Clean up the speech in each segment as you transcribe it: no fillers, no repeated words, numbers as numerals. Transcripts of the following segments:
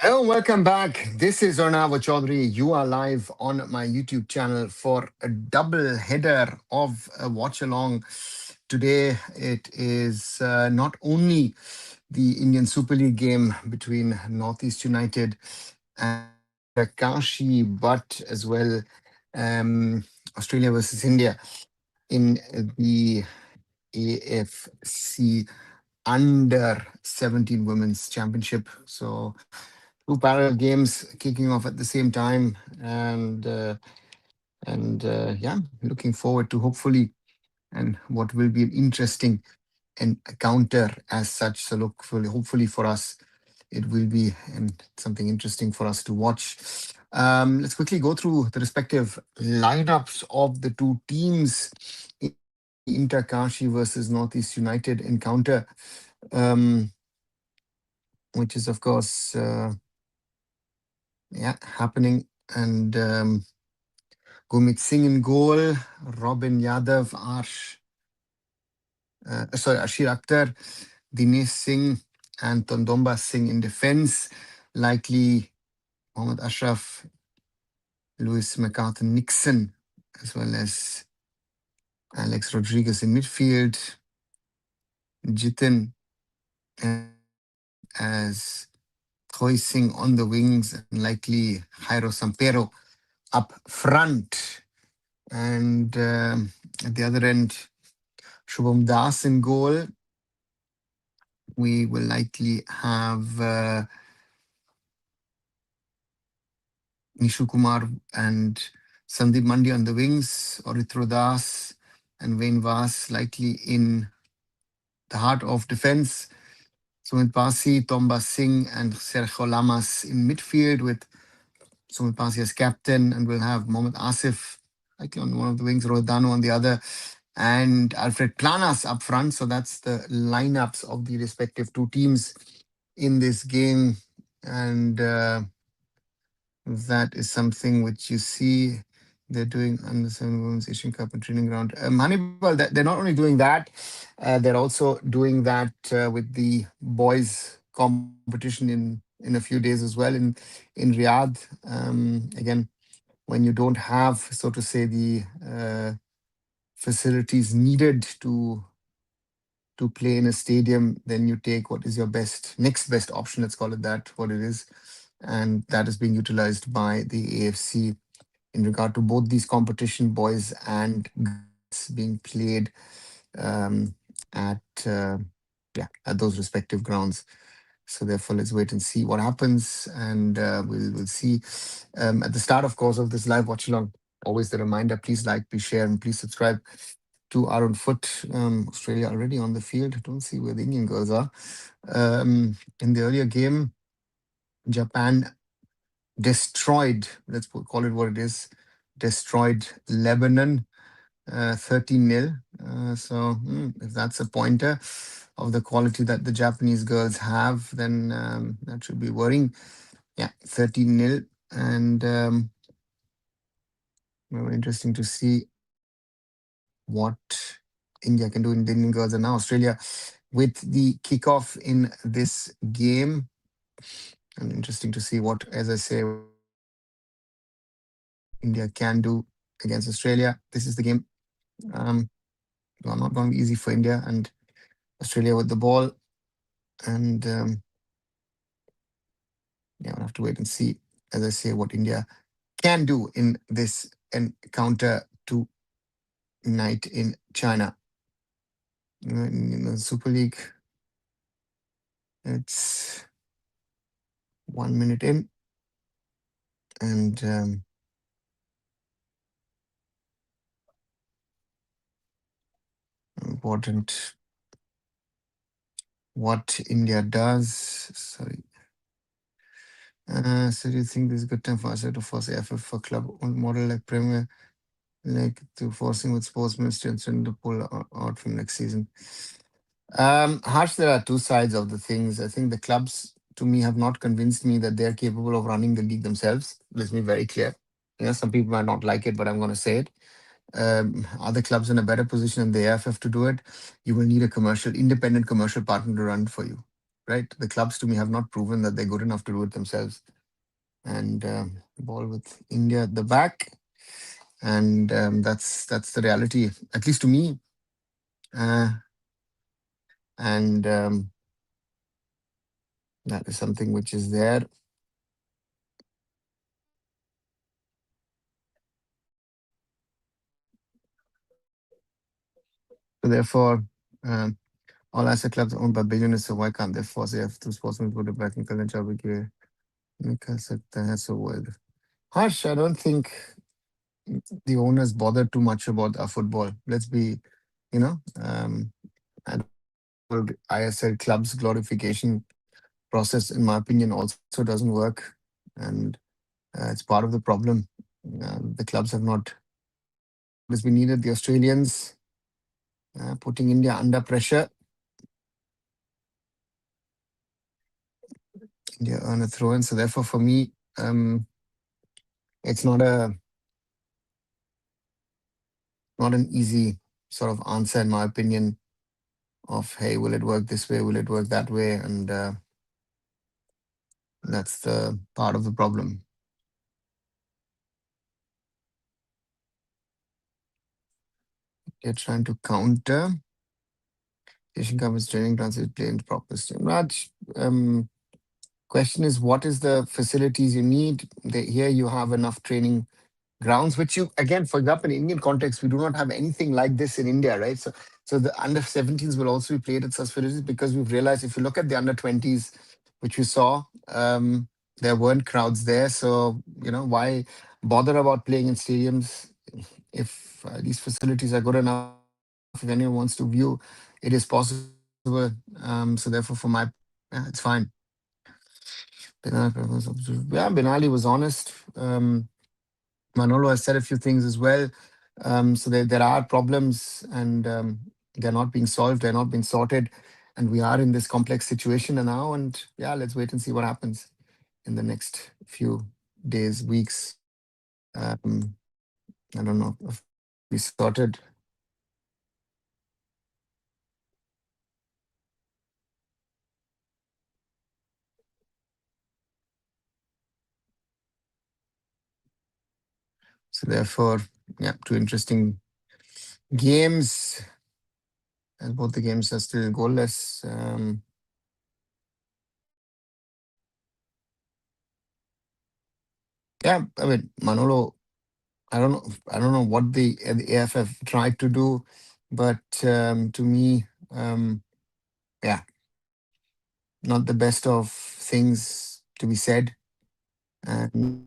Hello, welcome back. This is Arnav Chaudhary. You are live on my YouTube channel for a double header of a watch along. Today, it is not only the Indian Super League game between Northeast United and Inter Kashi, but as well Australia versus India in the AFC Under 17 Women's Championship. So, two parallel games kicking off at the same time, and yeah, looking forward to hopefully and what will be an interesting encounter as such. So, look, hopefully for us, it will be and something interesting for us to watch. Let's quickly go through the respective lineups of the two teams in the Inter Kashi versus Northeast United encounter, um, which is, of course, yeah, happening. And Gurmeet Singh in goal, Robin Yadav, Ashir Akhtar, Dinesh Singh, and Tondomba Singh in defense. Likely Mohammad Ashraf, Lewis MacArthur Nixon, as well as Alex Rodriguez in midfield, Jitin as Khoi Singh on the wings, and likely Jairo Sampero up front. And at the other end, Shubham Das in goal. We will likely have Nishu Kumar and Sandeep Mandi on the wings, Orithro Das and Wayne Vas likely in the heart of defense. Sumit Pasi, Tomba Singh, and Sergio Lamas in midfield with Sumit Pasi as captain, and we'll have Mohammad Asif likely on one of the wings, Rohit Dano on the other, and Alfred Planas up front. So that's the lineups of the respective two teams in this game. And that is something which you see they're doing under 7 Women's Asian Cup and training ground. Hannibal, they're not only doing that, they're also doing that with the boys competition in a few days as well in Riyadh. Again, when you don't have, so to say, the facilities needed to play in a stadium, then you take what is your next best option, let's call it that, what it is. And that is being utilized by the AFC in regard to both these competition, boys and girls, being played um, at at those respective grounds. So therefore, let's wait and see what happens, and we'll see. At the start, of course, of this live watch along, always the reminder: please like, please share, and please subscribe to Arunfoot. Australia already on the field. Don't see where the Indian girls are. In the earlier game, Japan destroyed, let's call it what it is, destroyed Lebanon 13-0. So if that's a pointer of the quality that the Japanese girls have, then that should be worrying. Yeah, 13-0. And very interesting to see what India can do in the Indian girls. And now Australia with the kickoff in this game. And interesting to see what, as I say, what India can do against Australia. This is the game. Um, well, not going to be easy for India and Australia with the ball. And yeah, we'll have to wait and see, as I say, what India can do in this encounter tonight in China. In the Super League, it's 1 minute in. And important what India does. Sorry. So do you think this is a good time for us to force AIFF for club model like Premier, like to forcing with sports ministry and to pull out from next season? Harsh, there are two sides of the things. I think the clubs, to me, have not convinced me that they're capable of running the league themselves. Let's be very clear. Some people might not like it, but I'm going to say it. Other clubs in a better position than the AIFF to do it, you will need a independent commercial partner to run for you. right? The clubs to me have not proven that they're good enough to do it themselves. And ball with India at the back, and that's the reality, at least to me. Uh, and that is something which is there. So therefore, um, all asset clubs are owned by billionaires. So why can't they force AIFF to sportsmen to put it back in Kalanchar के निकल सकता है? So well, Harsh, I don't think the owners bother too much about our football. Let's be, I don't think the whole ISL clubs glorification process, in my opinion, also doesn't work, and it's part of the problem. The clubs have not what has been needed. The Australians putting India under pressure. India earn a throw in, so therefore, for me, it's not an easy sort of answer, in my opinion. Of hey, will it work this way? Will it work that way? And that's the part of the problem. They're trying to counter. Asian Cup is training transit play into proper stream. Raj, question is, what is the facilities you need? Here you have enough training grounds, which you, again, for example, in Indian context, we do not have anything like this in India, right? So the under 17s will also be played at such facilities because we've realized if you look at the under 20s, which we saw, there weren't crowds there. So, why bother about playing in stadiums if these facilities are good enough? If anyone wants to view, it is possible. So therefore, yeah, it's fine. Yeah, Benali was honest. Manolo has said a few things as well. So there are problems, and they're not being solved, they're not being sorted. And we are in this complex situation now. And yeah, let's wait and see what happens in the next few days, weeks. Um, I don't know if we sorted. So therefore, yeah, two interesting games, and both the games are still goalless. Yeah, I mean, Manolo, I don't know what the AFF tried to do, but to me, yeah, not the best of things to be said, and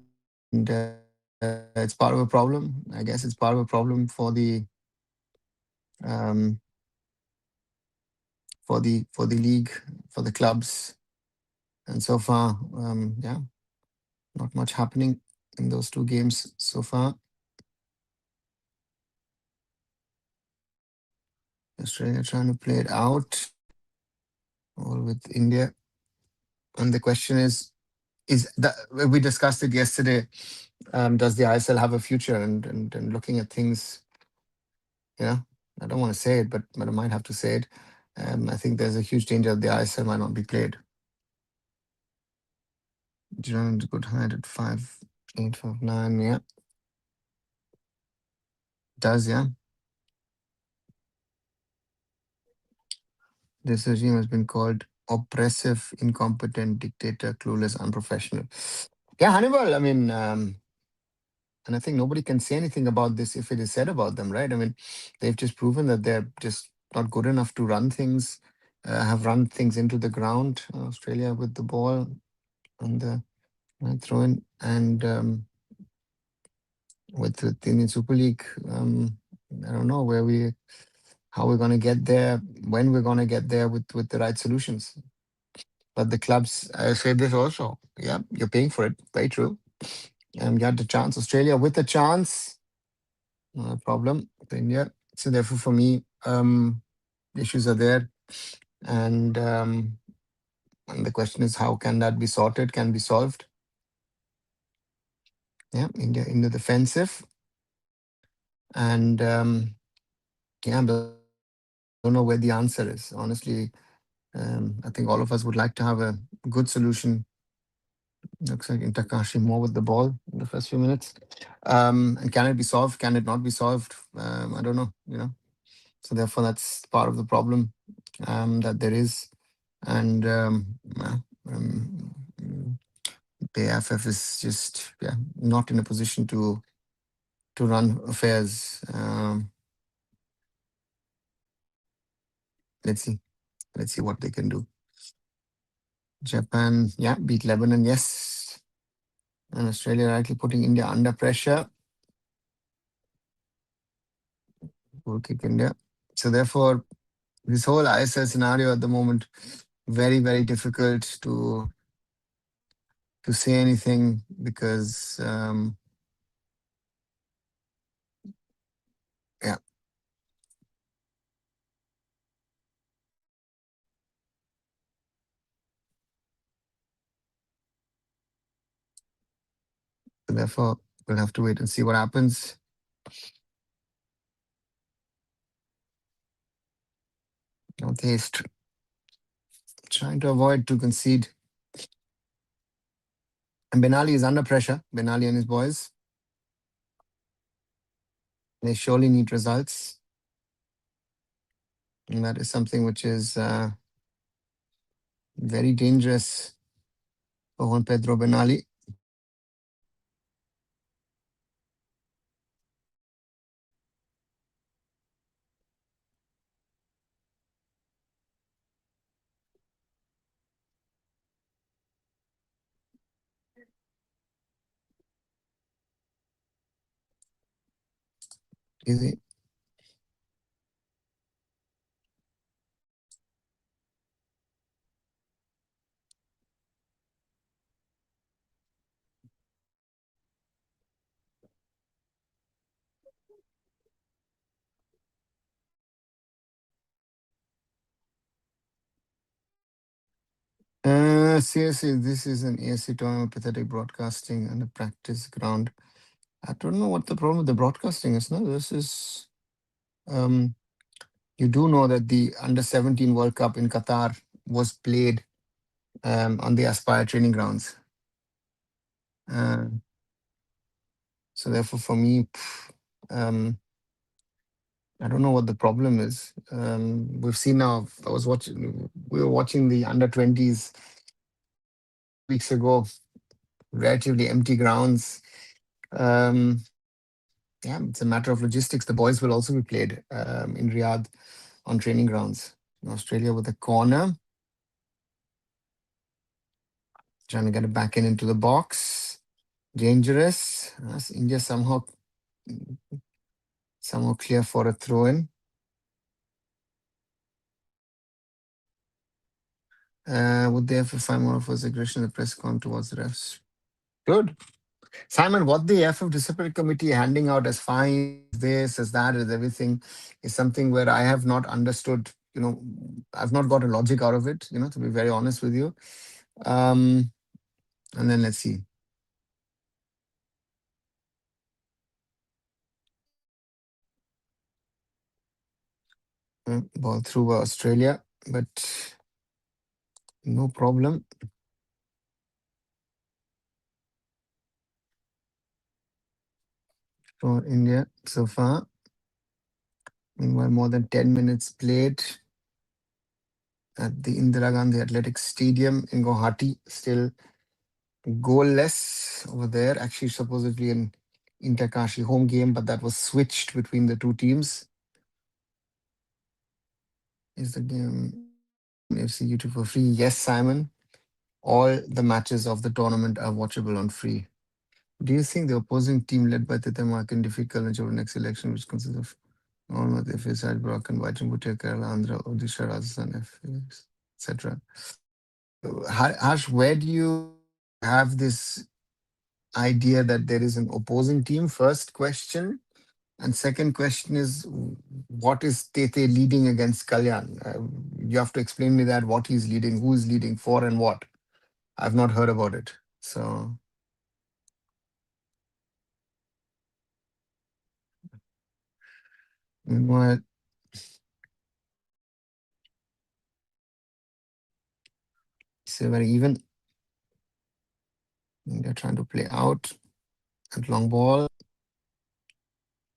it's part of a problem. I guess it's part of a problem um, for the league, for the clubs, and so far, yeah, not much happening in those two games so far. Australia trying to play it out, all with India, and the question is that we discussed it yesterday. Does the ISL have a future? And looking at things, I don't want to say it, but I might have to say it. I think there's a huge danger that the ISL might not be played. Jordan's good height at 5'8", 5'9". Yeah, does, yeah. This regime has been called oppressive, incompetent, dictator, clueless, unprofessional. Yeah, Hannibal. I mean, and I think nobody can say anything about this if it is said about them, right? I mean, they've just proven that they're just not good enough to run things, have run things into the ground. Australia with the ball and the throw in, and with the Indian Super League, I don't know how we're going to get there, when we're going to get there with the right solutions. But the clubs, I said this also. Yeah, you're paying for it. Very true. You had the chance. Australia with the chance. No problem. India. So therefore, for me, issues are there, and the question is, how can that be sorted? Can be solved? Yeah, India in the defensive, and yeah, I don't know where the answer is. Honestly, I think all of us would like to have a good solution. Looks like Inter Kashi more with the ball in the first few minutes. And can it be solved? Can it not be solved? I don't know. So therefore, that's part of the problem that there is. And the AIFF is just not in a position to run affairs. Let's see. Let's see what they can do. Japan, beat Lebanon, yes. And Australia rightly putting India under pressure. Goal kick India. So therefore, this whole ISL scenario at the moment, very, very difficult to say anything because yeah. So therefore, we'll have to wait and see what happens. Northeast trying to avoid to concede. And Benali is under pressure. Benali and his boys. They surely need results. And that is something which is very dangerous for Juan Pedro Benali. Easy. Seriously, this is an ASC tournament, pathetic broadcasting and a practice ground. I don't know what the problem with the broadcasting is. No, this is um, you do know that the under 17 World Cup in Qatar was played on the Aspire training grounds. Uh, so therefore, for me, um, I don't know what the problem is. We've seen now. We were watching the under 20s weeks ago, relatively empty grounds. It's a matter of logistics. The boys will also be played in Riyadh on training grounds. Australia with a corner, trying to get it back into the box. Dangerous. India somehow clear for a throw in. Would they have to find more of us aggression in the press con towards the refs? Good. Simon, what the AFF disciplinary committee handing out as fines, this, as that, as everything, is something where I have not understood. I've not got a logic out of it. To be very honest with you. And then let's see. Ball through Australia, but no problem. For India so far. Meanwhile, more than 10 minutes played at the Indira Gandhi Athletic Stadium in Guwahati. Still goalless over there. Actually, supposedly an Inter Kashi home game, but that was switched between the two teams. Is the game FC YouTube for free? Yes, Simon. All the matches of the tournament are watchable on free. Do you think the opposing team led by Titamark can defeat Kalachur next election, which consists of all of the FA side, Brocken, Vajrampur, Kerala, Andhra, Odisha, Rajasthan, etc.? Harsh, where do you have this idea that there is an opposing team? First question. And second question is, what is Tete leading against Kalyan? You have to explain me that, what he's leading, who is leading for and what. I've not heard about it. So, meanwhile, Still very even. India trying to play out at long ball.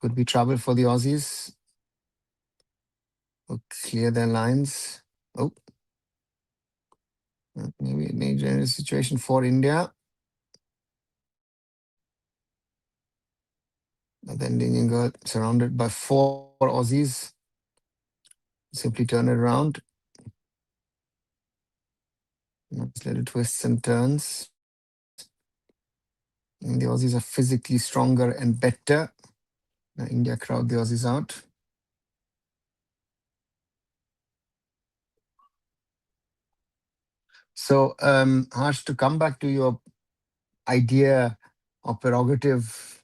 Could be trouble for the Aussies. Will clear their lines. Oh, maybe a dangerous situation for India. But then the Indian girl surrounded by four Aussies. Simply turn it around. Nice little twists and turns. And the Aussies are physically stronger and better. Now India crowd the Aussies out. So, Harsh, to come back to your idea or prerogative,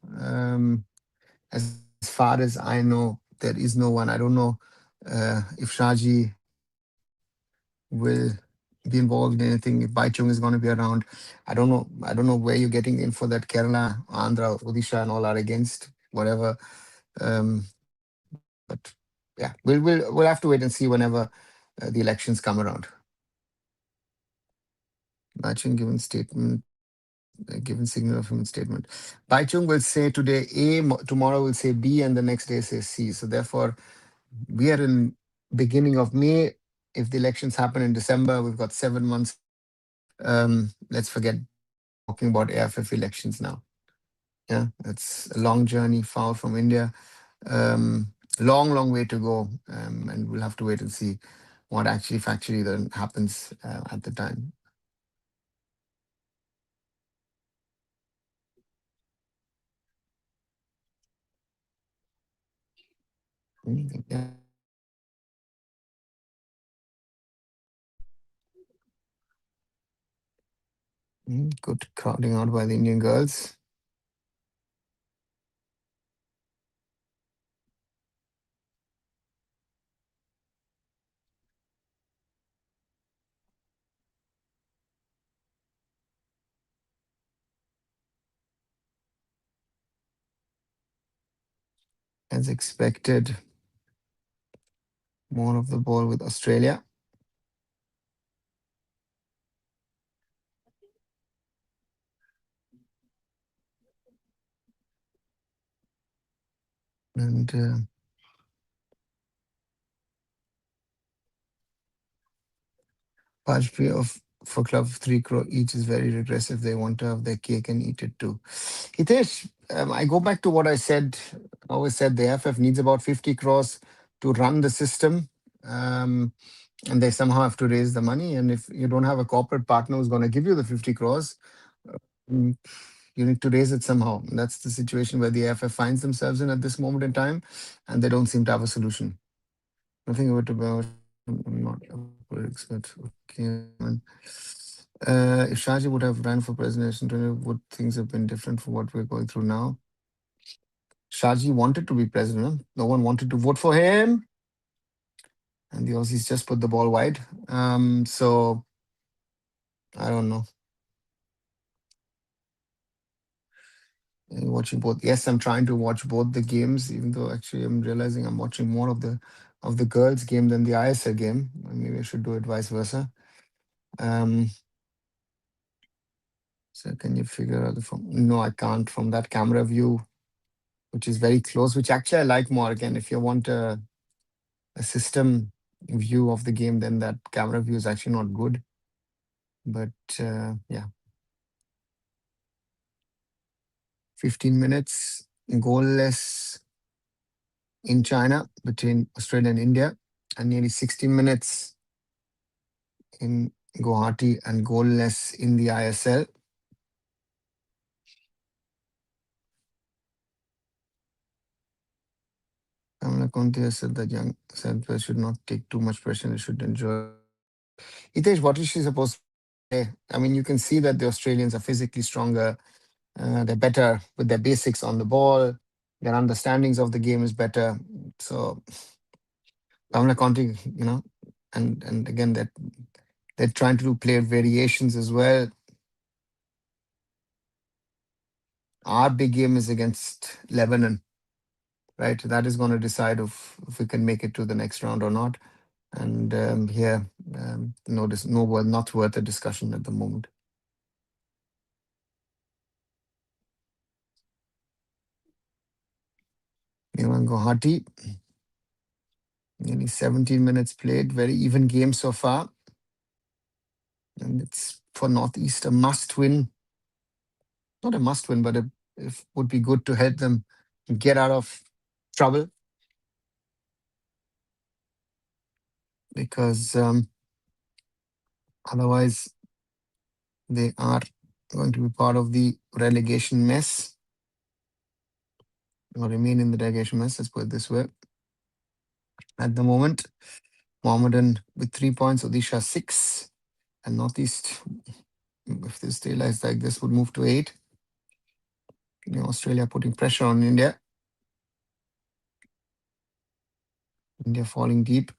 as far as I know, there is no one. I don't know if Shaji will be involved in anything. If Baichung is going to be around, I don't know. I don't know where you're getting the info that Kerala, Andhra, Odisha, and all are against whatever. But yeah, we'll have to wait and see whenever the elections come around. Baichung given statement, given signal of human statement. Baichung will say today A, tomorrow will say B, and the next day say C. So therefore, we are in beginning of May. If the elections happen in December, we've got 7 months left. Let's forget talking about AIFF elections now. Yeah, it's a long journey, far from India. Long way to go, and we'll have to wait and see what actually factually then happens at the time. Yeah. Good crowding out by the Indian girls. As expected, more of the ball with Australia. And Pajpi of for club 3 crore each is very regressive. They want to have their cake and eat it too. Hitesh, I go back to what I said. I always said the AFF needs about 50 crores to run the system. And they somehow have to raise the money. And if you don't have a corporate partner who's going to give you the 50 crores, mm, you need to raise it somehow. And that's the situation where the AFF finds themselves in at this moment in time, and they don't seem to have a solution. Nothing about I'm not a politics expert. Okay. If Shaji would have ran for president, would things have been different from what we're going through now? Shaji wanted to be president. No one wanted to vote for him. And the Aussies just put the ball wide. So I don't know. Watching both. Yes, I'm trying to watch both the games, even though actually I'm realizing I'm watching more of the girls' game than the ISL game. Maybe I should do it vice versa. Um, so can you figure out the from? No, I can't from that camera view, which is very close. Which actually I like more. Again, if you want a system view of the game, then that camera view is actually not good. But yeah, 15 minutes goalless in China between Australia and India, and nearly 60 minutes in Guwahati and goalless in the ISL. Kamala Conti has said that young side players should not take too much pressure. They should enjoy. Hitesh, what is she supposed to say? I mean, you can see that the Australians are physically stronger. They're better with their basics on the ball. Their understandings of the game is better. So Kamala Conti, and again that they're trying to do player variations as well. Our big game is against Lebanon, right? That is going to decide if we can make it to the next round or not. And here, no, not worth a discussion at the moment. Guwahati, nearly 17 minutes played, very even game so far. And it's for Northeast a must win. Not a must win, but it would be good to help them get out of trouble, because otherwise they are going to be part of the relegation mess, or remain in the relegation mess, let's put it this way. At the moment, Mohammedan with 3 points, Odisha 6, and Northeast, if they stay like this, would move to 8. Australia putting pressure on India. India falling deep.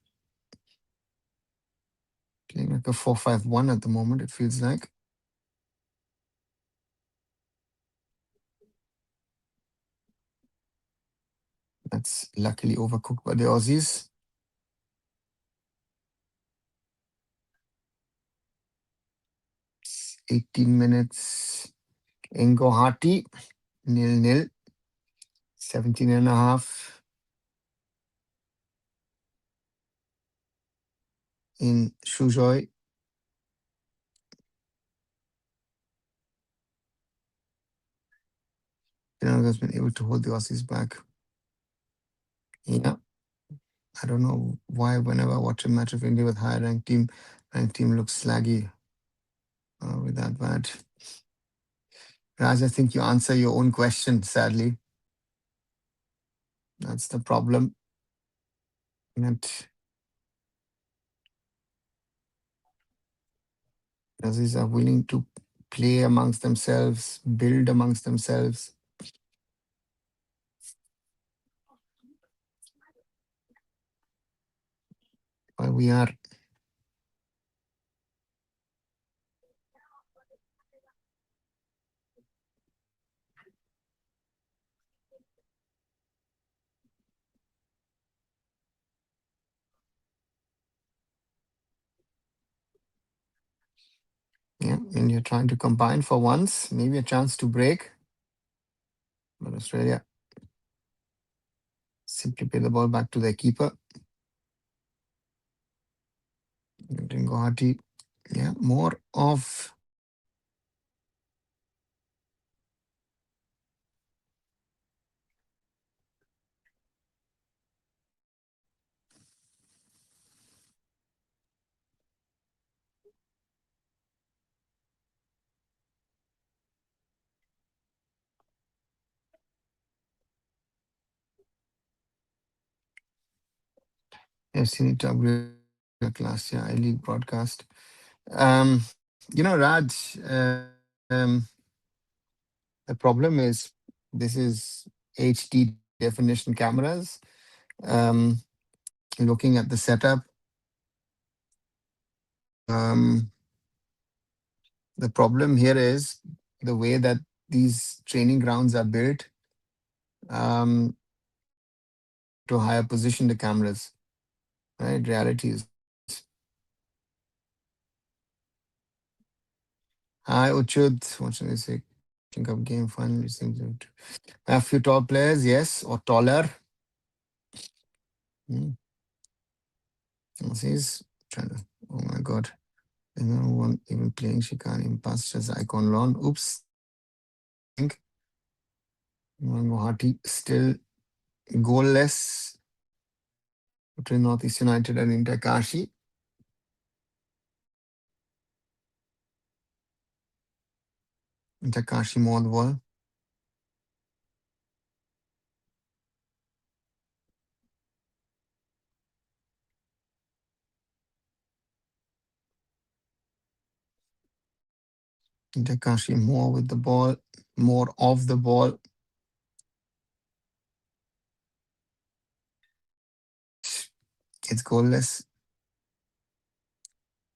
Playing like a 4-5-1 at the moment, it feels like. That's luckily overcooked by the Aussies. 18 minutes in Guwahati, 0-0. 17 and a half in Suzhou. Sri Lanka has been able to hold the Aussies back. Yeah. I don't know why whenever I watch a match of India with higher ranked team looks slaggy with that bad. Raj, I think you answer your own question, sadly. That's the problem. That Aussies are willing to play amongst themselves, build amongst themselves. While we are India trying to combine for once, maybe a chance to break. But Australia simply play the ball back to their keeper. Guwahati, more of I've seen it upgrade last year, I-League broadcast. Raj, the problem is this is HD definition cameras. Um, Looking at the setup, um, the problem here is the way that these training grounds are built, to higher position the cameras. Right? Reality is. Hi, Uchud. What should I say? Think of game fun. A few tall players, yes, or taller. Hmm. He's trying to. Oh my God. There's no one even playing Shikani. Passed as icon lawn. Oops. Think. Guwahati still goalless between Northeast United and Inter Kashi. Inter Kashi more the ball. Inter Kashi more with the ball, more of the ball. It's goalless.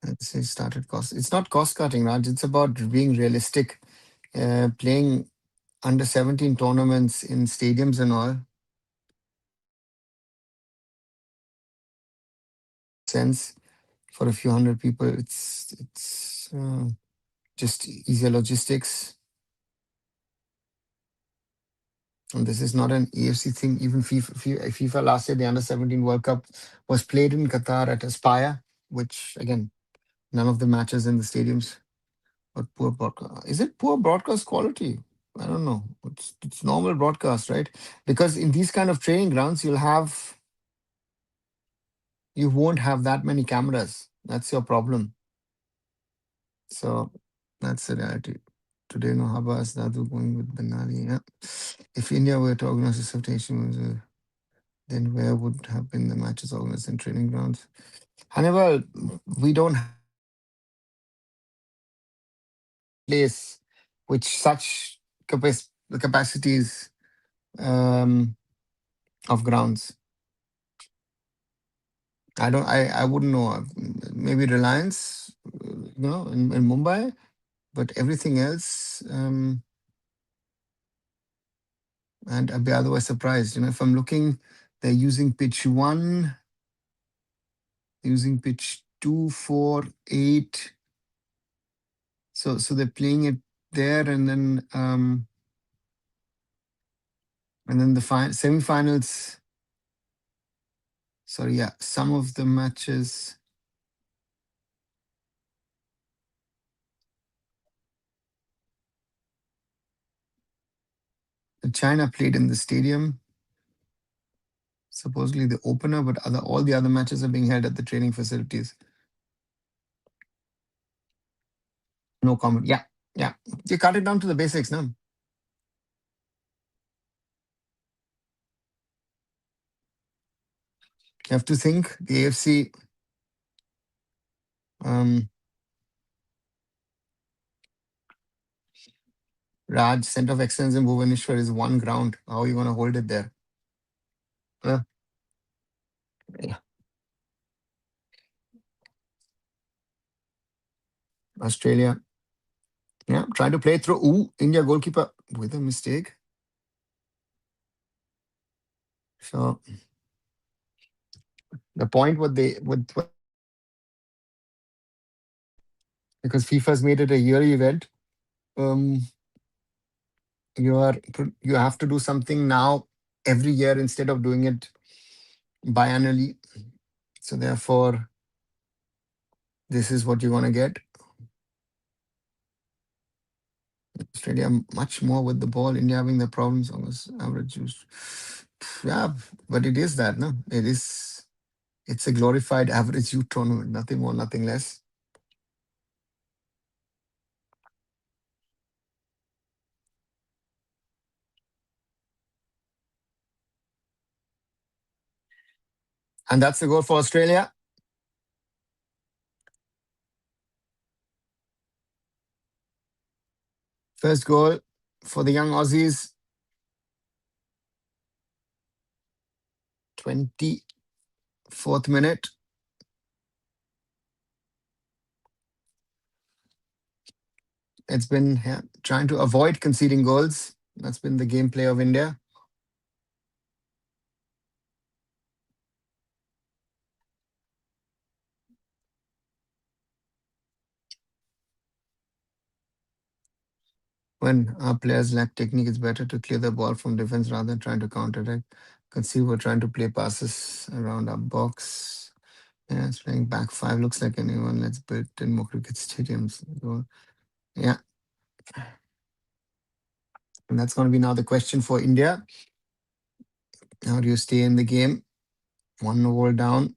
Let's say started cost. It's not cost cutting, Raj. It's about being realistic. Playing under 17 tournaments in stadiums and all. sense for a few hundred people. It's just easier logistics. And this is not an AFC thing. Even FIFA last year, the Under 17 World Cup was played in Qatar at Aspire, which again, none of the matches in the stadiums. But poor broadcast. Is it poor broadcast quality? I don't know. It's normal broadcast, right? Because in these kind of training grounds, you won't have that many cameras. That's your problem. So that's the reality. Today, no Habas, Dadu going with Benali. Yeah. If India were to organize a certification, then where would have been the matches organized in training grounds? Hannibal, we don't have place which such capacities um, of grounds. I wouldn't know. Maybe Reliance, in Mumbai, but everything else, and I'd be otherwise surprised. If I'm looking, they're using pitch 1, using pitch 2, 4, 8. So they're playing it there, and then the semifinals. Sorry, yeah, some of the matches. China played in the stadium, supposedly the opener, but all the other matches are being held at the training facilities. No comment. Yeah, yeah. You cut it down to the basics, no? You have to think the AFC, um, Raj Center of Excellence in Bhubaneswar is one ground. How are you going to hold it there? Uh, yeah. Australia. Yeah, trying to play through. Ooh, India goalkeeper with a mistake. So the point what they would, because FIFA's made it a yearly event. Um, you have to do something now every year instead of doing it biannually. So therefore, this is what you're gonna get. Australia much more with the ball. India having the problems on this average use. Yeah, but it is that, no? It's a glorified average youth tournament, nothing more, nothing less. And that's the goal for Australia. First goal for the young Aussies. 24th minute. It's been trying to avoid conceding goals. That's been the gameplay of India. When our players lack technique, it's better to clear the ball from defense rather than trying to counterattack. Conceive we're trying to play passes around our box. Yeah, it's playing back five. Looks like anyone. Let's build 10 more cricket stadiums. Yeah. And that's going to be now the question for India. How do you stay in the game? 1 goal down.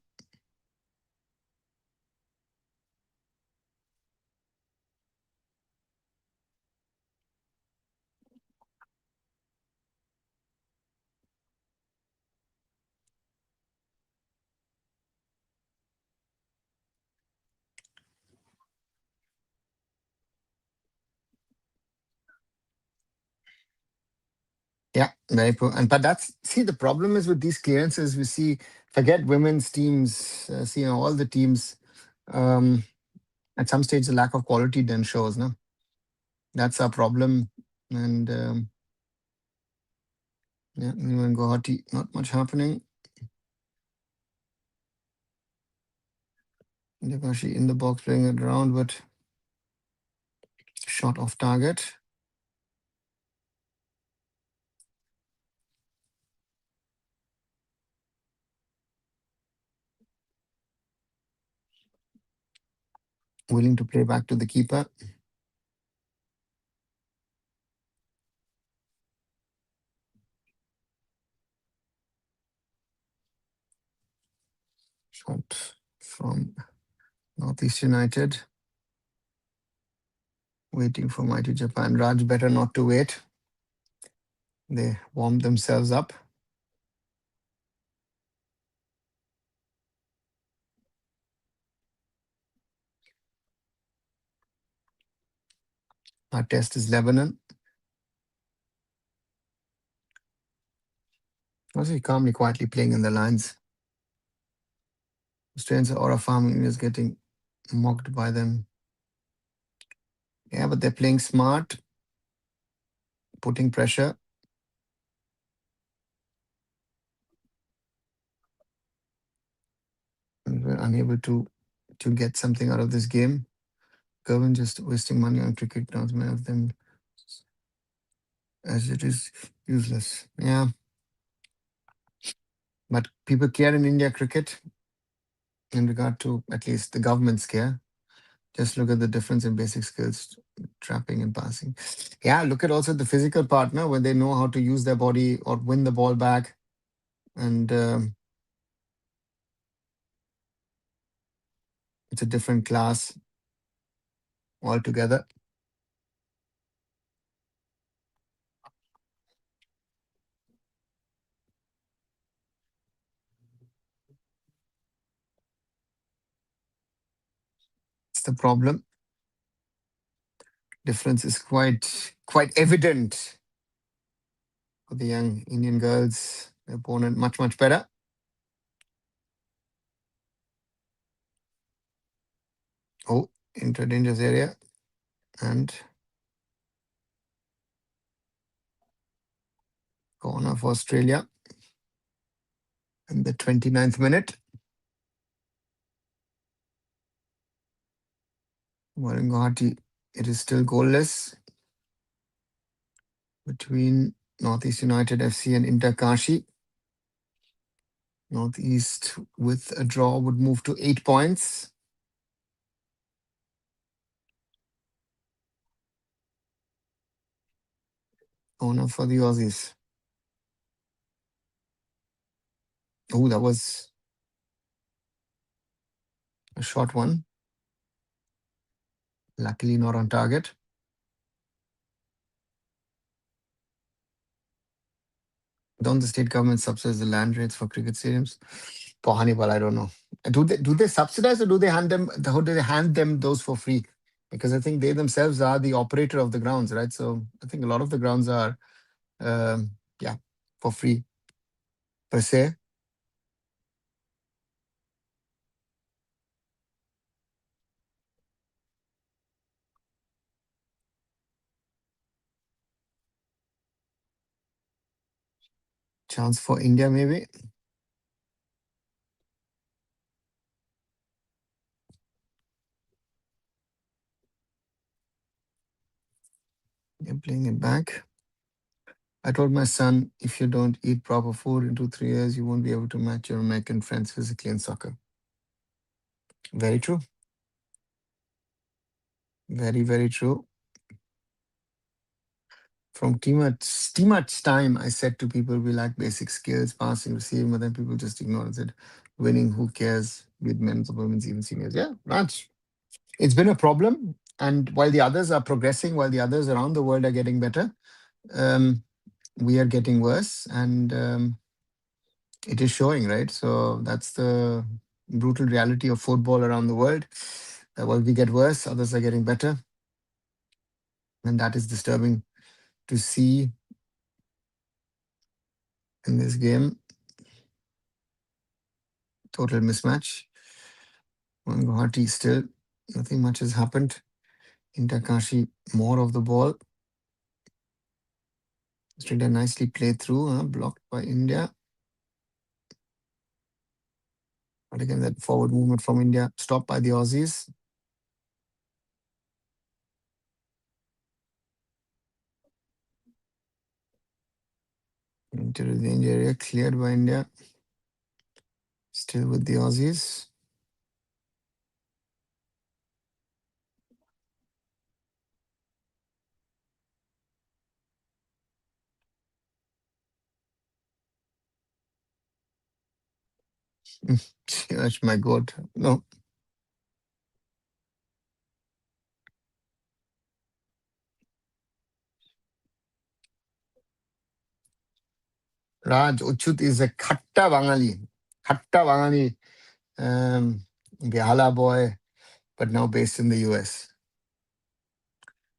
Yeah, very poor. But see, the problem is with these clearances, we see, forget women's teams, see, all the teams, um, at some stage, the lack of quality then shows, no? That's our problem. And yeah, even Guwahati, not much happening. Inter Kashi in the box playing it around, but shot off target. Willing to play back to the keeper. Shot from Northeast United. Waiting for Mighty Japan. Raj better not to wait. They warmed themselves up. Our test is Lebanon. Also, calmly, quietly playing in the lines. Australians are aura farming is getting mocked by them. Yeah, but they're playing smart, putting pressure. And we're unable to get something out of this game. Gervin just wasting money on cricket. Not many of them, as it is useless. Yeah, but people care in India cricket in regard to at least the government's care. Just look at the difference in basic skills, trapping and passing. Yeah, look at also the physical partner when they know how to use their body or win the ball back. And it's a different class altogether. It's the problem. Difference is quite evident for the young Indian girls. The opponent much better. Oh, into dangerous area and corner for Australia in the 29th minute. While in Guwahati, it is still goalless between Northeast United FC and Inter Kashi. Northeast with a draw would move to 8 points. Corner for the Aussies. Oh, that was a short one. Luckily not on target. Don't the state government subsidize the land rates for cricket stadiums? For Hannibal, I don't know. Do they subsidize or do they hand them how do they hand them those for free? Because I think they themselves are the operator of the grounds, right? So I think a lot of the grounds are yeah, for free per se. Chance for India maybe. They're playing it back. I told my son, if you don't eat proper food in 2, 3 years, you won't be able to match your American friends physically in soccer. Very true. Very true. From too much time, I said to people, we lack basic skills, passing, receiving, but then people just ignore it. Said, winning, who cares? With men's or women's, even seniors. Yeah, Raj. It's been a problem. And while the others are progressing, while the others around the world are getting better, um, we are getting worse. And it is showing, right? So that's the brutal reality of football around the world. While we get worse, others are getting better. And that is disturbing to see in this game. Total mismatch. On Guwahati still, nothing much has happened. Inter Kashi, more of the ball. Australia nicely played through, blocked by India. But again, that forward movement from India stopped by the Aussies. Into the danger area, cleared by India. Still with the Aussies. Gosh, my God. No. Raj Uchut is a Khatta Bangali. Khatta Bangali Behala boy, but now based in the US.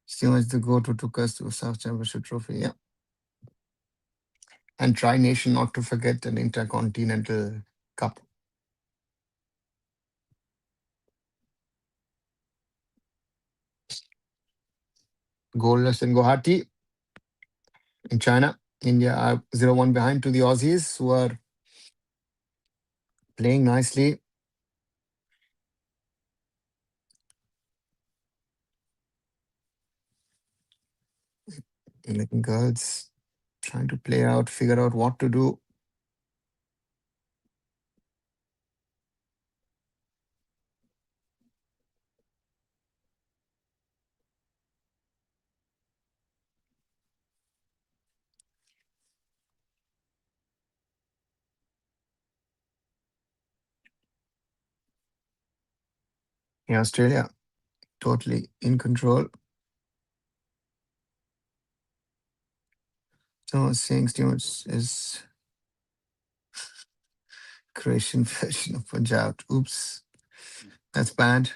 Still has the go to took us to South Championship Trophy. Yeah. And Tri Nation, not to forget, an Intercontinental Cup. Goalless in Guwahati in China. India are 0-1 behind to the Aussies, who are playing nicely. American girls trying to play out, figure out what to do. Yeah, Australia totally in control. So saying Stewards is Croatian version of Punjab. Oops, that's bad.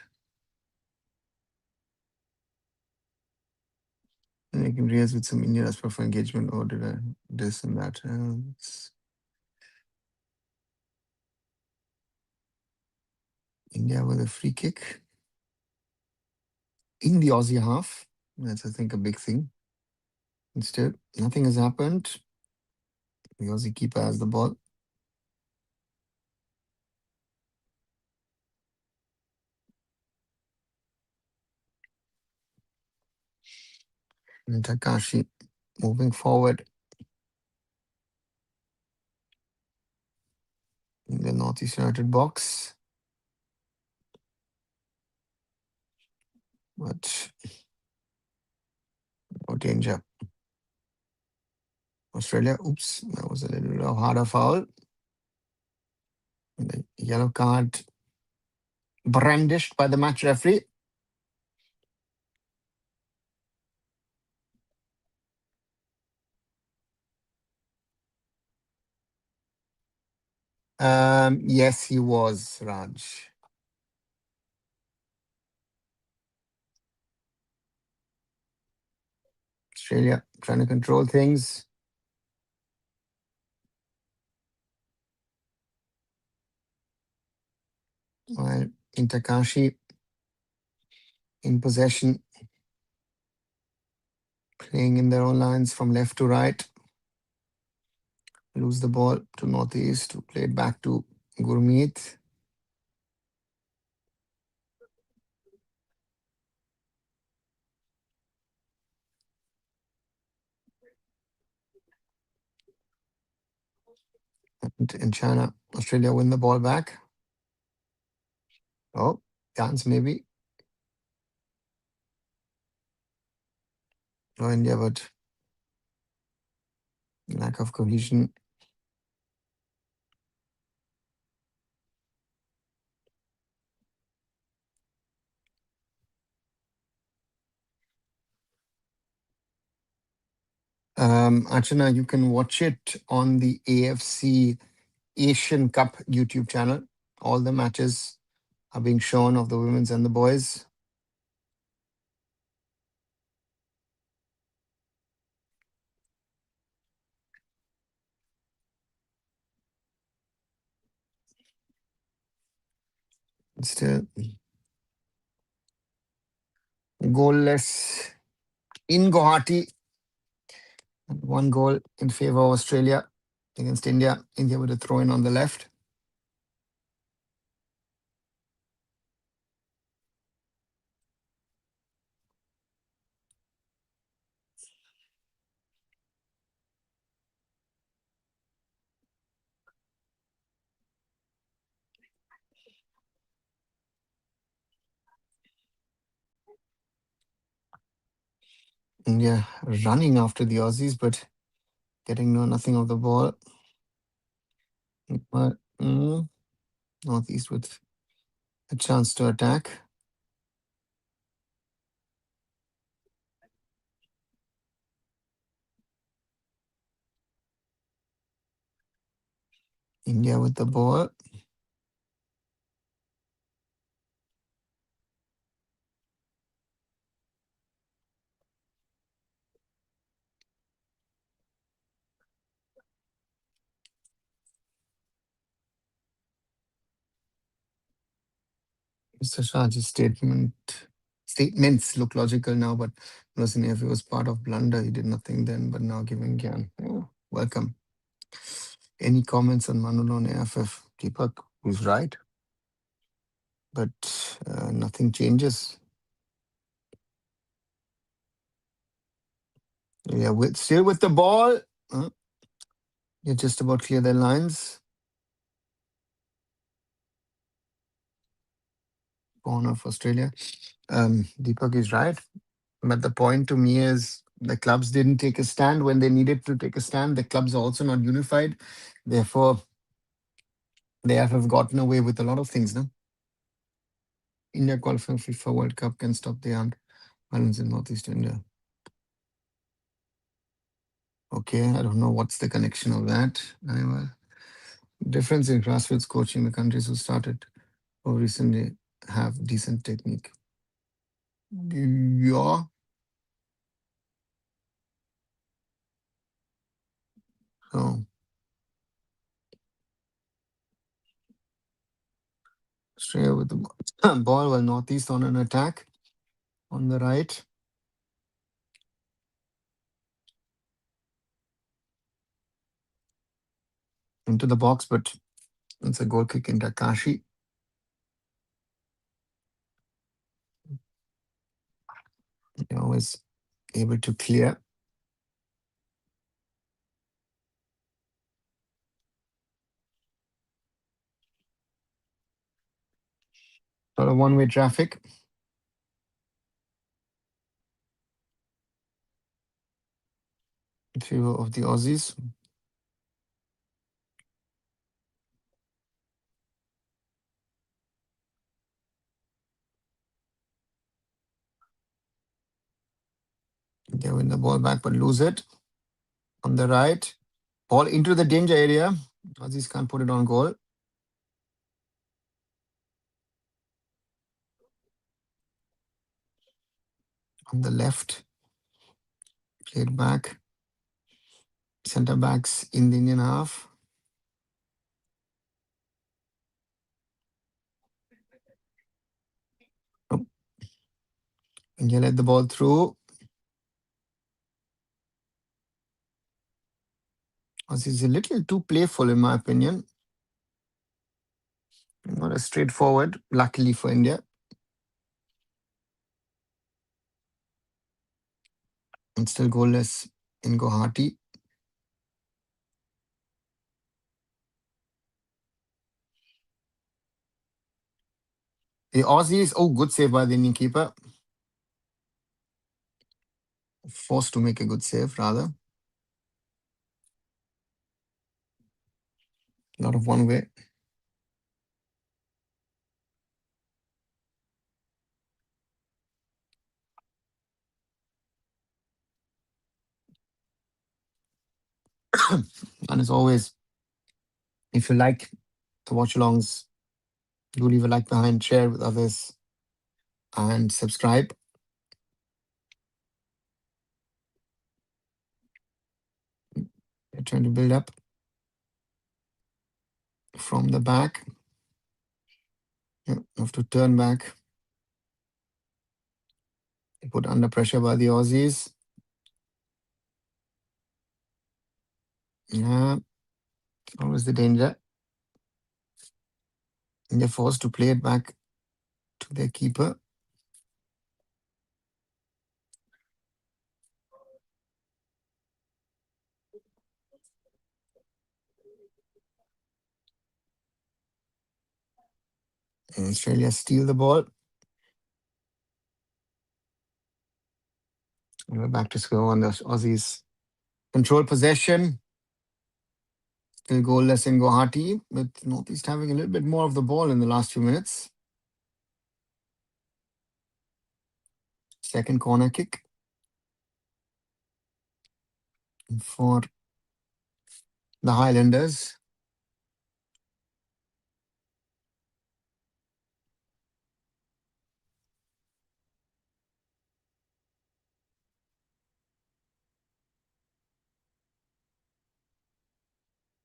Making reels with some Indian as per for engagement, or did I this and that? India with a free kick in the Aussie half. That's, I think, a big thing. Instead, nothing has happened. The Aussie keeper has the ball. Inter Kashi moving forward in the Northeast United box. But no danger. Australia, oops, that was a little bit of harder foul. The yellow card brandished by the match referee. Yes, he was, Raj. Australia trying to control things. While Inter Kashi in possession, playing in their own lines from left to right. Lose the ball to Northeast, who played back to Gurmeet. And in China, Australia win the ball back. Oh, chance maybe. No India, but lack of cohesion. Archana, you can watch it on the AFC Asian Cup YouTube channel. All the matches are being shown of the women's and the boys. Still goalless in Guwahati. One goal in favor of Australia against India. India with a throw in on the left. India running after the Aussies, but getting nothing of the ball. But Northeast with a chance to attack. India with the ball. Mr. Shah's statements look logical now, but listen, if it was part of blunder, he did nothing then, but now giving Gyan. Yeah, welcome. Any comments on Manul on AIFF? Deepak, who's right, but nothing changes. Yeah, still with the ball. You're just about clear their lines. Corner of Australia. Deepak is right. But the point to me is the clubs didn't take a stand when they needed to take a stand. The clubs are also not unified. Therefore, they have gotten away with a lot of things. No? India qualifying FIFA World Cup can stop the armed violence in Northeast India. Okay, I don't know what's the connection of that. Anyway, difference in grassroots coaching. The countries who started or recently have decent technique. Yeah. So Australia with the ball while Northeast on an attack on the right. Into the box, but it's a goal kick into Kashi. You're always able to clear. Sort of one-way traffic. In favor of the Aussies. They win the ball back but lose it. On the right. Ball into the danger area. Aussies can't put it on goal. On the left. Played back. Centre backs in the Indian half. Oh. India let the ball through. Aussies a little too playful in my opinion. Not as straightforward, luckily for India. And still goalless in Guwahati. The Aussies, good save by the Indian keeper. Forced to make a good save, rather. A lot of one way. And as always, if you like the watch alongs, do leave a like behind, share with others, and subscribe. We're trying to build up from the back. Have to turn back. Put under pressure by the Aussies. Yeah, always the danger. And they're forced to play it back to their keeper. And Australia steal the ball. back to score, and the Aussies control possession. Still goalless in Guwahati, with Northeast having a little bit more of the ball in the last few minutes. Second corner kick for the Highlanders.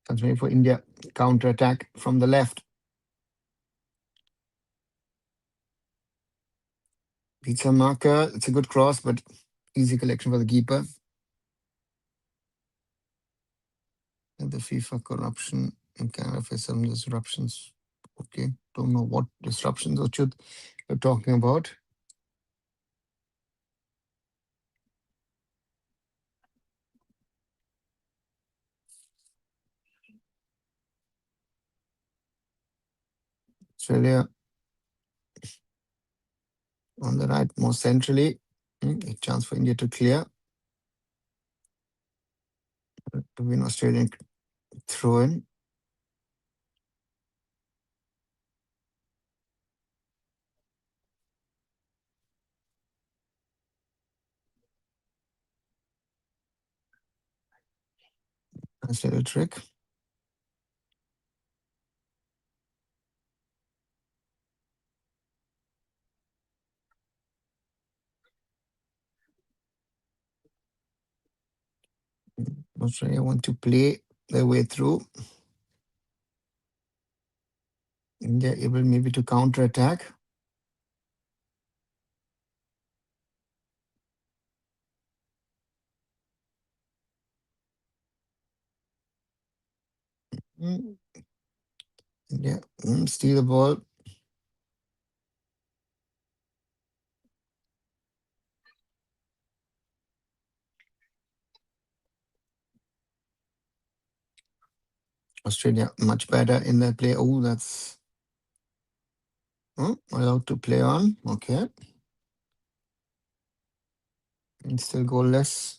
Continuing for India, counter attack from the left. Beats a marker. It's a good cross, but easy collection for the keeper. And the FIFA corruption in Canada for some disruptions. Okay, don't know what disruptions or should you're talking about. Australia on the right, more centrally. A chance for India to clear. To win Australian throw in. Nice little trick. Australia want to play their way through. India able maybe to counter attack. India steal the ball. Australia much better in their play. Oh, that's allowed to play on. Okay. And still goalless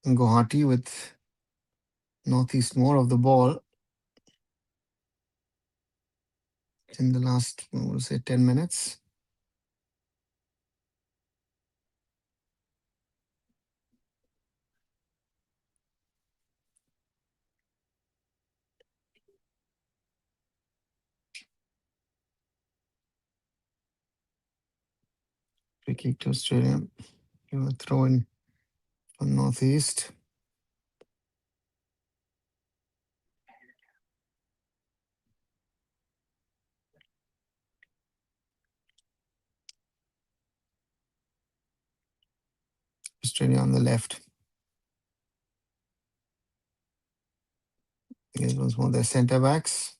in Guwahati with Northeast more of the ball in the last, we'll say, 10 minutes. Free kick to Australia. You will throw in from Northeast. Australia on the left. Here's once more their centre backs.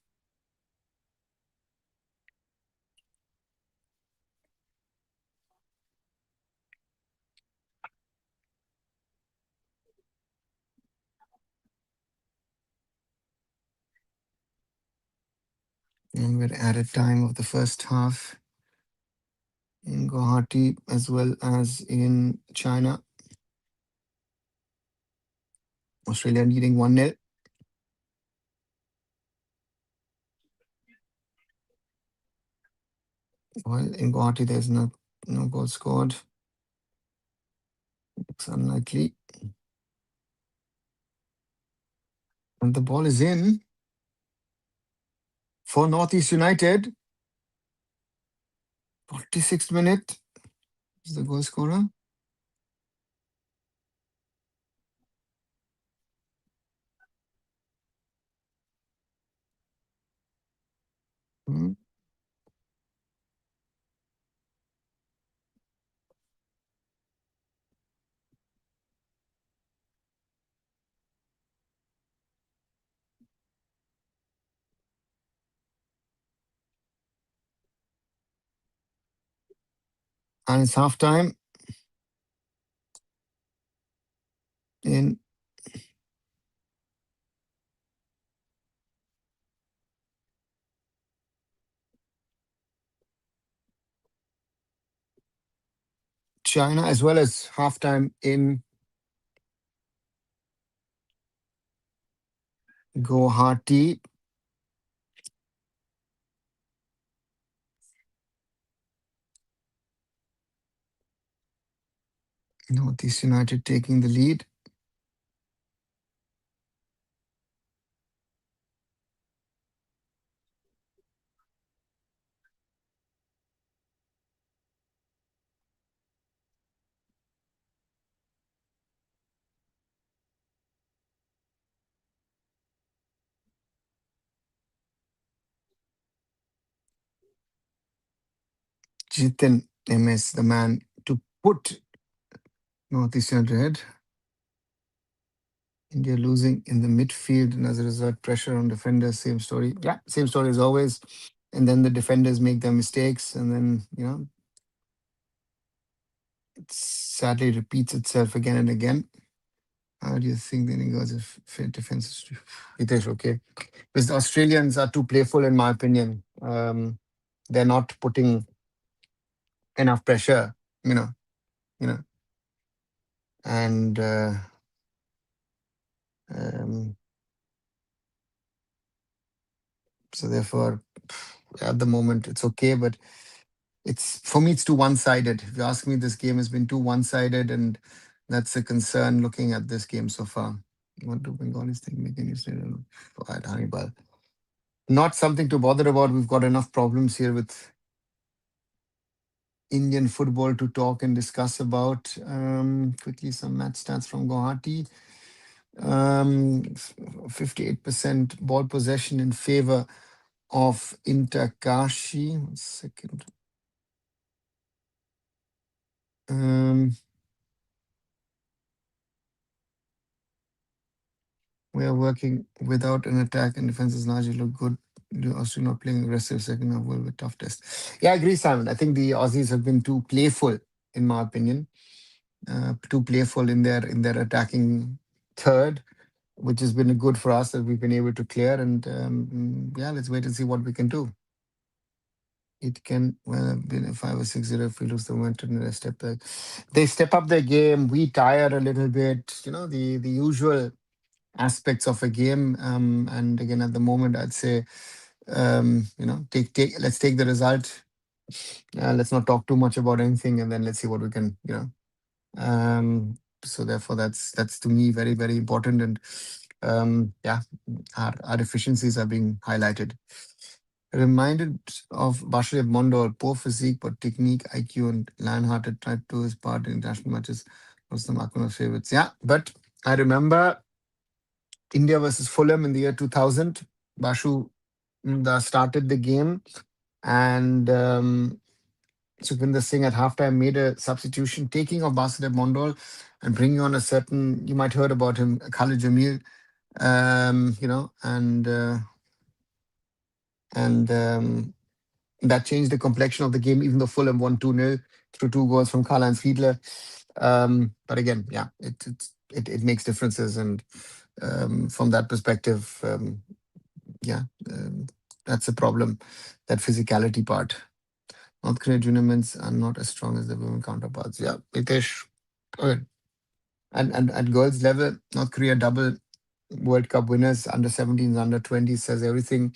And we're added time of the first half in Guwahati as well as in China. Australia leading 1-0. While in Guwahati there's no goal scored. It's unlikely. And the ball is in for Northeast United. 46th minute is the goal scorer. Hmm. And it's half time in China, as well as halftime in Guwahati. Northeast United taking the lead. Jitin MS, the man to put Northeast United ahead. India losing in the midfield, and as a result, pressure on defenders. Same story. Yeah, same story as always. And then the defenders make their mistakes, and then it sadly repeats itself again and again. How do you think the Indian girls have fair defenses? Hitesh, okay. Because the Australians are too playful, in my opinion. They're not putting enough pressure, you know, you know, and um, so therefore, at the moment, it's okay. But it's for me, it's too one-sided. If you ask me, this game has been too one-sided, and that's a concern looking at this game so far. What do Bengalis think? Making you say, Hannibal. Not something to bother about. We've got enough problems here with Indian football to talk and discuss about. Quickly, some match stats from Guwahati. 58% ball possession in favor of Inter Kashi. 1 second. Um, we are working without an attack and defense is largely look good. The Aussies not playing aggressive second half will be a tough test. Yeah, I agree, Simon. I think the Aussies have been too playful, in my opinion. Too playful in their attacking third, which has been good for us that we've been able to clear. And yeah, let's wait and see what we can do. It can well have been a 5 or 6-0 if we lose the momentum and they step back. They step up their game. We tire a little bit. The usual aspects of a game. And again, at the moment, I'd say take let's take the result. Let's not talk too much about anything, and then let's see what we can. So therefore, that's to me very very important. And yeah, our efficiencies are being highlighted. Reminded of Bashadev Mondol, poor physique but technique, IQ, and lion-hearted tried to his part in international matches. Was the Makuna's favorites. Yeah, but I remember India versus Fulham in the year 2000. Bashu started the game, and Sukhvinder Singh at halftime made a substitution, taking off Bashadev Mondol and bringing on a certain, you might heard about him, Khalid Jamil, and that changed the complexion of the game, even though Fulham won 2-0 through two goals from Karl-Heinz Fiedler. But again, yeah, it makes differences. And from that perspective, yeah, that's a problem, that physicality part. North Korean junior men's are not as strong as the women counterparts. Yeah, Hitesh, good. And at girls level, North Korea double World Cup winners, under 17s, under 20s, says everything.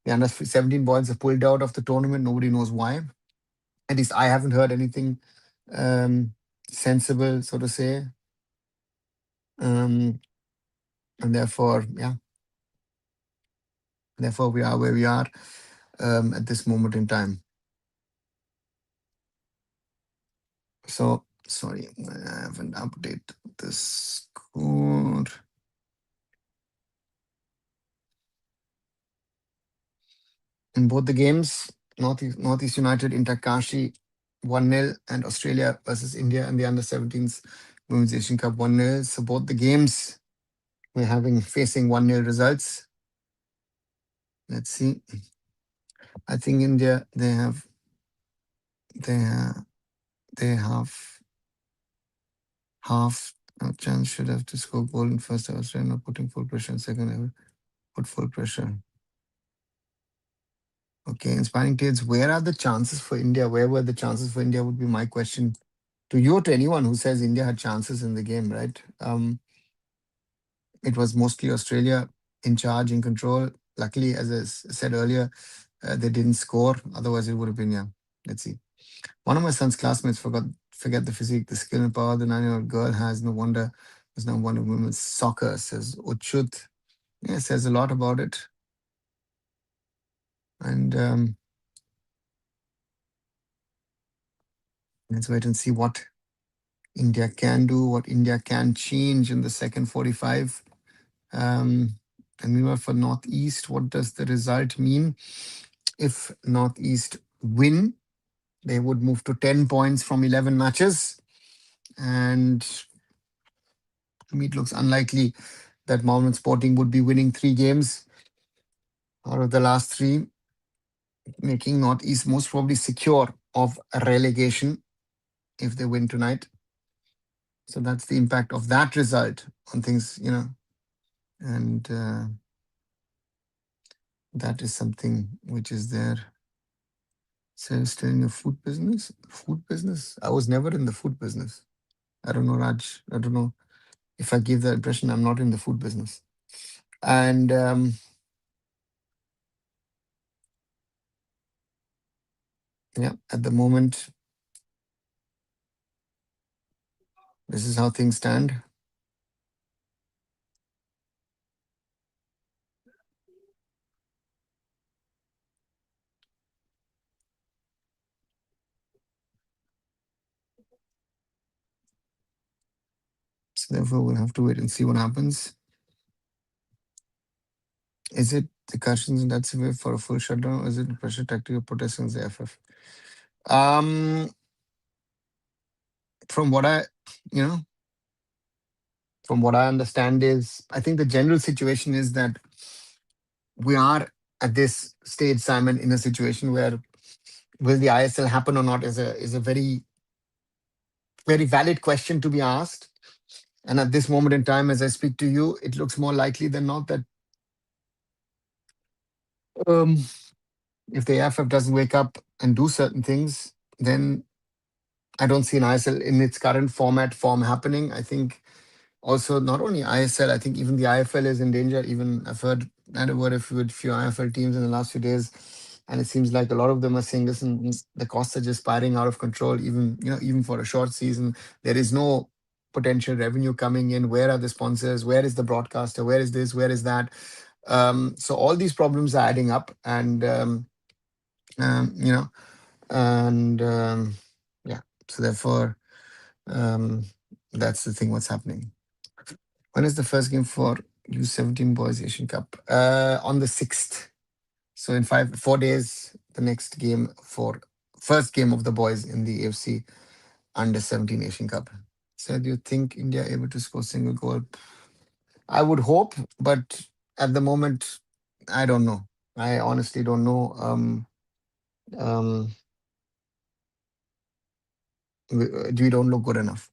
The under 17 boys have pulled out of the tournament. Nobody knows why. At least I haven't heard anything um, sensible, so to say. Um, and therefore, yeah, therefore we are where we are at this moment in time. So, sorry, I haven't updated the score. In both the games, Northeast United, Inter Kashi 1-0, and Australia versus India in the under 17s Women's Asian Cup 1-0. So both the games we're having facing 1-0 results. Let's see. I think India they have they have half a chance, should have to score goal in first half. Australia not putting full pressure in second half. Put full pressure. Okay, inspiring tales. Where are the chances for India? Where were the chances for India would be my question. To you or to anyone who says India had chances in the game, right? It was mostly Australia in charge, in control. Luckily, as I said earlier, they didn't score. Otherwise, it would have been, yeah. Let's see. One of my son's classmates forget the physique, the skill and power the 9-year-old girl has. No wonder there's no one in women's soccer, says Uchut. Yeah, says a lot about it. And let's wait and see what India can do, what India can change in the second 45. And meanwhile, for Northeast, what does the result mean? If Northeast win, they would move to 10 points from 11 matches. And to me, it looks unlikely that Mohammedan Sporting would be winning 3 games out of the last 3, making Northeast most probably secure of relegation if they win tonight. So that's the impact of that result on things. And that is something which is there. So still in the food business? Food business? I was never in the food business. I don't know, Raj. I don't know if I give the impression I'm not in the food business. And yeah, at the moment, this is how things stand. So therefore, we'll have to wait and see what happens. Is it the questions that's a way for a full shutdown, or is it pressure tactic or protest against the FF? Um, from what I, you know, from what I understand is, I think the general situation is that we are at this stage, Simon, in a situation where will the ISL happen or not is a very very valid question to be asked. And at this moment in time, as I speak to you, it looks more likely than not that um, if the AIFF doesn't wake up and do certain things, then I don't see an ISL in its current form happening. I think also not only ISL, I think even the IFL is in danger. Even I've had a word with few IFL teams in the last few days, and it seems like a lot of them are saying, "Listen, the costs are just spiraling out of control. Even for a short season, there is no potential revenue coming in. Where are the sponsors? Where is the broadcaster? Where is this? Where is that?" So all these problems are adding up, and um, you know, and yeah. So therefore, um, that's the thing. What's happening? When is the first game for U17 Boys Asian Cup? On the 6th. So in 4 days, the next game for first game of the boys in the AFC Under 17 Asian Cup. So do you think India able to score single goal? I would hope, but at the moment, I don't know. I honestly don't know. Um, we don't look good enough.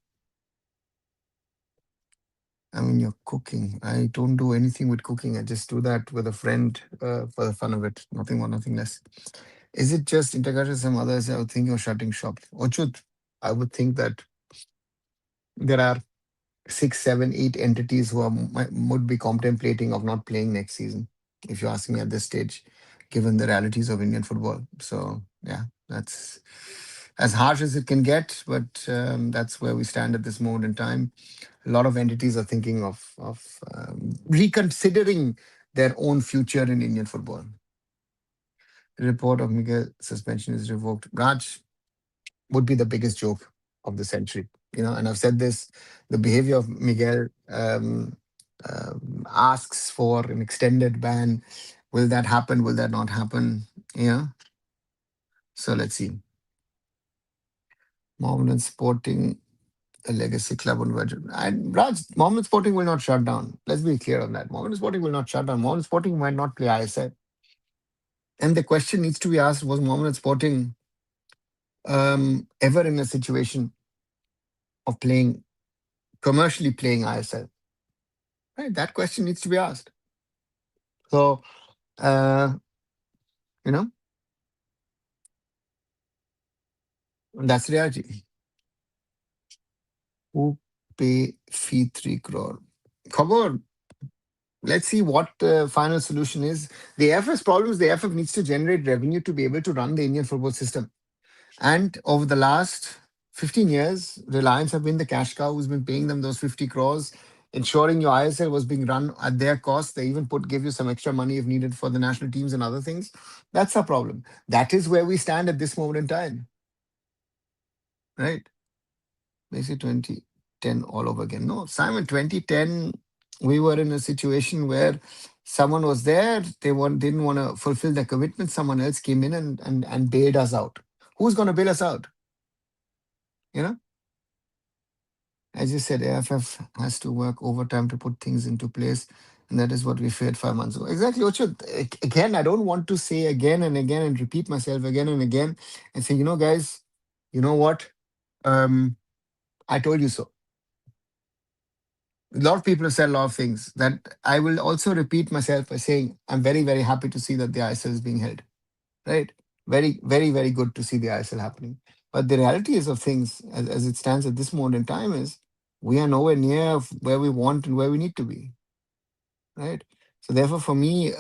I mean, you're cooking. I don't do anything with cooking. I just do that with a friend for the fun of it. Nothing more, nothing less. Is it just Inter Kashi? Some others are thinking of shutting shop. Ochut, I would think that there are 6, 7, 8 entities who would be contemplating of not playing next season, if you ask me at this stage, given the realities of Indian football. So, yeah, that's as harsh as it can get, but that's where we stand at this moment in time. A lot of entities are thinking of reconsidering their own future in Indian football. The report of Miguel suspension is revoked. Raj would be the biggest joke of the century. And I've said this: the behavior of Miguel asks for an extended ban. Will that happen? Will that not happen? Yeah. So let's see. Mohammedan Sporting, a legacy club on Virgin. And Raj, Mohammedan Sporting will not shut down. Let's be clear on that. Mohammedan Sporting will not shut down. Mohammedan Sporting might not play ISL. And the question needs to be asked: was Mohammedan Sporting ever in a situation of commercially playing ISL? Right? That question needs to be asked. So, uh, you know, that's reality. Who pay fee 3 crore? Come on, let's see what the final solution is. The AIFF's problem is the AIFF needs to generate revenue to be able to run the Indian football system. And over the last 15 years, Reliance have been the cash cow who's been paying them those 50 crores, ensuring your ISL was being run at their cost. They even give you some extra money if needed for the national teams and other things. That's our problem. That is where we stand at this moment in time, right? Basically 2010 all over again. No, Simon, 2010, we were in a situation where someone was there, didn't want to fulfill their commitment. Someone else came in and bailed us out. Who's going to bail us out? You know? As you said, AFF has to work overtime to put things into place. And that is what we feared 5 months ago. Exactly, Ocho. Again, I don't want to say again and again and repeat myself again and again and say, guys, you know what? Um, I told you so. A lot of people have said a lot of things that I will also repeat myself by saying, I'm very, very happy to see that the ISL is being held, right? Very, very, very good to see the ISL happening. But the reality is of things as it stands at this moment in time is we are nowhere near where we want and where we need to be, right? So therefore, for me,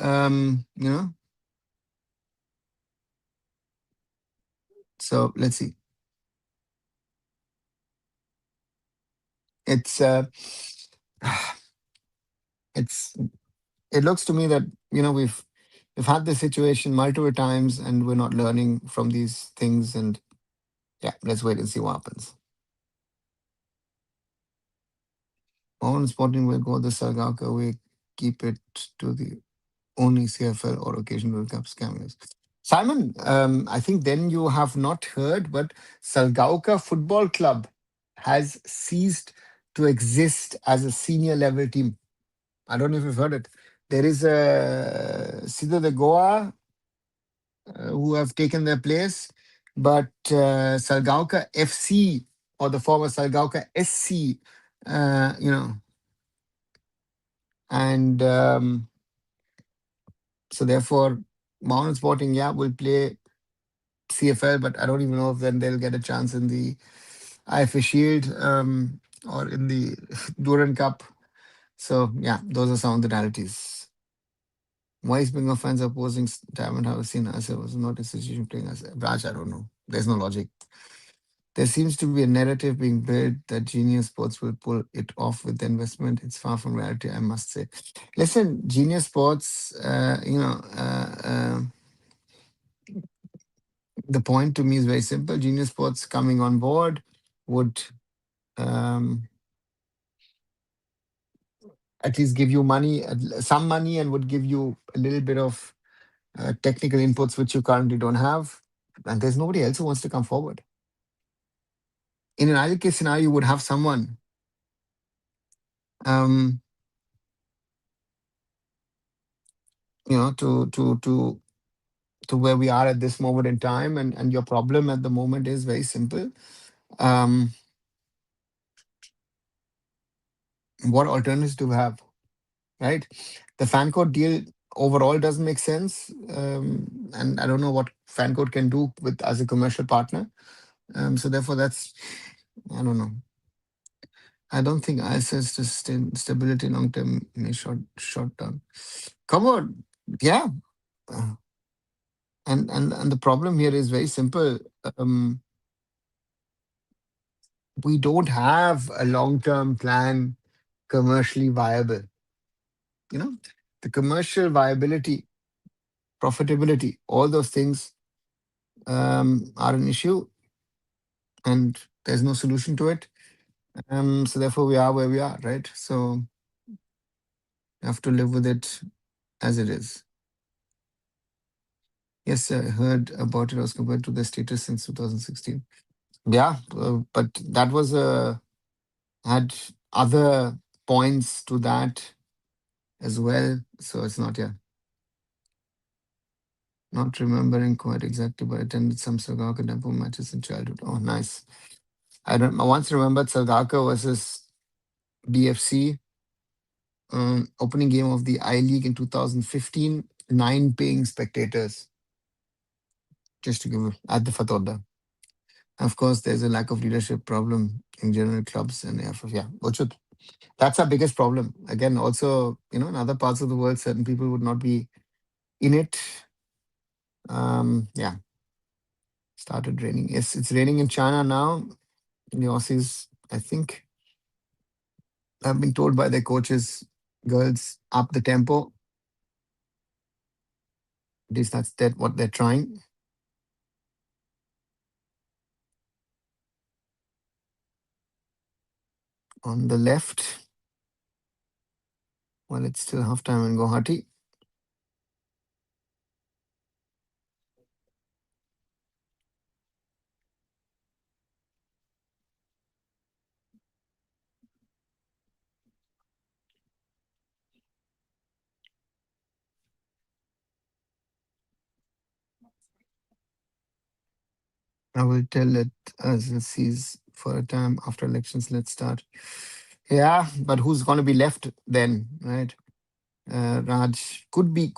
so let's see. It's it's it looks to me that we've had this situation multiple times and we're not learning from these things. And yeah, let's wait and see what happens. Mohan Sporting will go the Sargaka way, keep it to the only CFL or occasional World Cup cameos. Simon, I think then you have not heard, but Salgauka Football Club has ceased to exist as a senior level team. I don't know if you've heard it. There is a Siddha the Goa who have taken their place, but Salgauka FC or the former Salgauka SC, and so therefore, Mountain Sporting, yeah, will play CFL, but I don't even know if then they'll get a chance in the IFA Shield or in the Durand Cup. So yeah, those are some of the realities. Why is Bengal fans opposing Diamond Harvest seen as it was not a situation playing as Raj? I don't know. There's no logic. There seems to be a narrative being built that Genius Sports will pull it off with the investment. It's far from reality, I must say. Listen, Genius Sports, the point to me is very simple. Genius Sports coming on board would um, at least give you money, some money, and would give you a little bit of technical inputs which you currently don't have. And there's nobody else who wants to come forward. In an ideal case scenario, you would have someone um, to where we are at this moment in time. And your problem at the moment is very simple. Um, what alternatives do we have? Right? The fan code deal overall doesn't make sense. And I don't know what fan code can do with as a commercial partner. So therefore, I don't know. I don't think ISL sustain stability long term, short term. Come on, yeah. Uh, and the problem here is very simple. Um, we don't have a long term plan commercially viable. The commercial viability, profitability, all those things are an issue, and there's no solution to it. So therefore, we are where we are, right? So you have to live with it as it is. Yes, I heard about it as compared to the status since 2016. Yeah, but that was had other points to that as well. So it's not, yeah, not remembering quite exactly, but I attended some Sagaka Temple matches in childhood. Oh, nice. I once remembered Sagaka versus BFC opening game of the I League in 2015. 9 paying spectators, just to give you at the Fatoda. Of course, there's a lack of leadership problem in general clubs and AIFF. Yeah, Ochut. That's our biggest problem. Again, also, in other parts of the world, certain people would not be in it. Yeah, started raining. Yes, it's raining in China now. The Aussies, I think, have been told by their coaches, girls, up the tempo. At least that's what they're trying. On the left, well, it's still halftime in Guwahati. I will tell it as it sees for a time after elections. Let's start. Yeah, but who's going to be left then, right? Raj could be